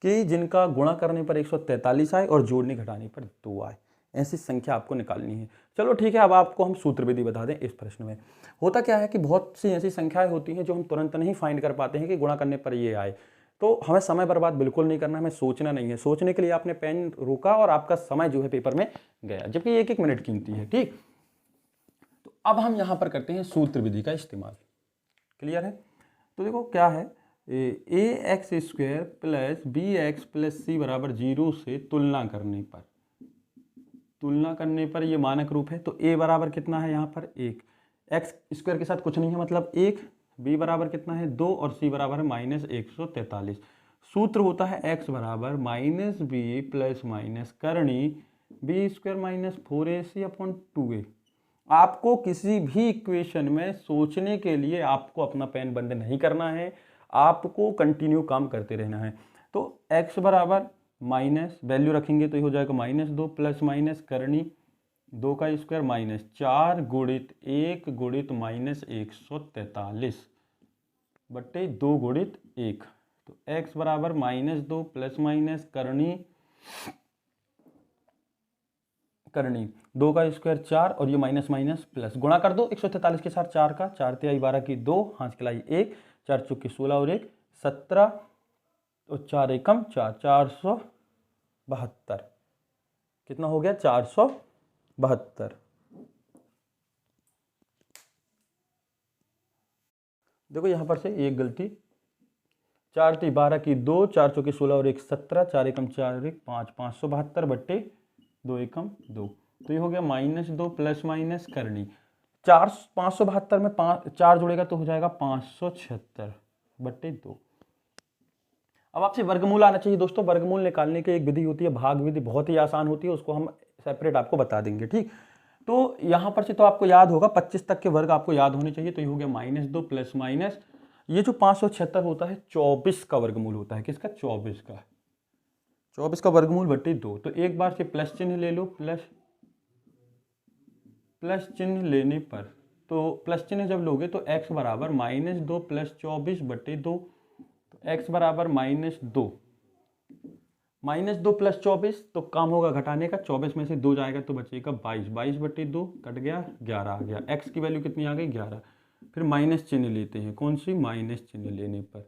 कि जिनका गुणा करने पर 143 आए और जोड़ने घटाने पर 2 आए। ऐसी संख्या आपको निकालनी है। चलो ठीक है, अब आपको हम सूत्र विधि बता दें। इस प्रश्न में होता क्या है कि बहुत सी ऐसी संख्याएं होती हैं जो हम तुरंत नहीं फाइंड कर पाते हैं कि गुणा करने पर ये आए। तो हमें समय बर्बाद बिल्कुल नहीं करना, हमें सोचना नहीं है। सोचने के लिए आपने पेन रोका और आपका समय जो है पेपर में गया, जबकि 1-1 मिनट कीमती है। ठीक, तो अब हम यहाँ पर करते हैं सूत्र विधि का इस्तेमाल। क्लियर है? तो देखो क्या है, a x square plus b x plus c बराबर 0 से तुलना करने पर ये मानक रूप है। तो a बराबर कितना है यहाँ पर 1, एक्स स्क्वायर के साथ कुछ नहीं है मतलब 1, b बराबर कितना है 2 और c बराबर है माइनस 143। सूत्र होता है x बराबर माइनस बी प्लस माइनस करणी b square minus 4ac upon 2a। आपको किसी भी इक्वेशन में सोचने के लिए आपको अपना पेन बंद नहीं करना है, आपको कंटिन्यू काम करते रहना है। तो x बराबर माइनस वैल्यू रखेंगे तो ये हो जाएगा -2 प्लस माइनस करणी 2 का स्क्वायर माइनस 4 गुणित 1 गुणित माइनस 143 बट्टे 2 गुणित 1। तो x बराबर -2 प्लस माइनस करणी 2 का स्क्वायर 4 और ये माइनस माइनस प्लस, गुणा कर दो 143 के साथ 4 का, 4 तिहाई 12 की 2, 5 की 1, 4 चौके 16 और 1 17 और 4 एकम 4, 472। कितना हो गया? 472। देखो यहां पर से एक गलती, 4 तिहाई 12 की 2, 4 चौके 16 और 1 17, 4 एकम 4 1 5, 572 बट्टे 2 एकम 2। तो ये हो गया -2 प्लस माइनस करणी 4, 572 में 4 जुड़ेगा तो हो जाएगा 576 बट्टे 2। अब आपसे वर्गमूल आना चाहिए दोस्तों। वर्गमूल निकालने की एक विधि होती है भाग विधि, बहुत ही आसान होती है, उसको हम सेपरेट आपको बता देंगे। ठीक, तो यहाँ पर से तो आपको याद होगा 25 तक के वर्ग आपको याद होने चाहिए। तो ये हो गया -2 प्लस माइनस ये जो 576 होता है 24 का वर्गमूल होता है, किसका? 24 का। 24 का वर्गमूल बट्टे 2। तो एक बार से प्लस चिन्ह ले लो, प्लस चिन्ह लेने पर, तो प्लस चिन्ह जब लोगे तो x बराबर -2 + 24 बट्टे 2, तो x बराबर -2 + 24, तो काम होगा घटाने का, 24 में से 2 जाएगा तो बचेगा 22, 22 बट्टे 2 कट गया, 11 आ गया। x की वैल्यू कितनी आ गई? 11। फिर माइनस चिन्ह लेते हैं, कौन सी? माइनस चिन्ह लेने पर,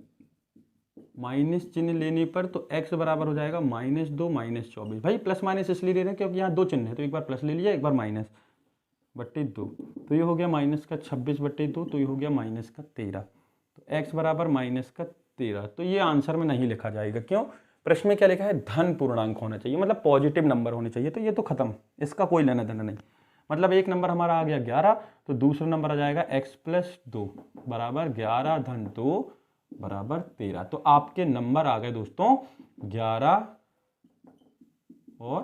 माइनस चिन्ह लेने पर तो x बराबर हो जाएगा -2 - 24। भाई प्लस माइनस इसलिए ले रहे हैं क्योंकि यहाँ 2 चिन्ह है, तो एक बार प्लस ले लिया, एक बार माइनस, बट्टे 2, तो ये हो गया -26 बट्टे 2, तो ये हो गया -13। तो x बराबर -13। तो ये आंसर में नहीं लिखा जाएगा, क्यों? प्रश्न में क्या लिखा है? धन पूर्णांक होना चाहिए, मतलब पॉजिटिव नंबर होने चाहिए। तो ये तो खत्म, इसका कोई लेना देना नहीं। मतलब एक नंबर हमारा आ गया 11, तो दूसरा नंबर आ जाएगा x + 2 बराबर 11 धन 2 बराबर 13। तो आपके नंबर आ गए दोस्तों 11 और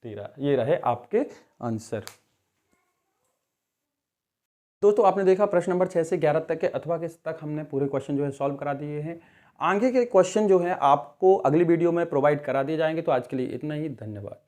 13, ये रहे आपके आंसर। दोस्तों आपने देखा प्रश्न नंबर 6 से 11 तक के अथवा के तक हमने पूरे क्वेश्चन जो है सॉल्व करा दिए हैं। आगे के क्वेश्चन जो है आपको अगली वीडियो में प्रोवाइड करा दिए जाएंगे। तो आज के लिए इतना ही, धन्यवाद।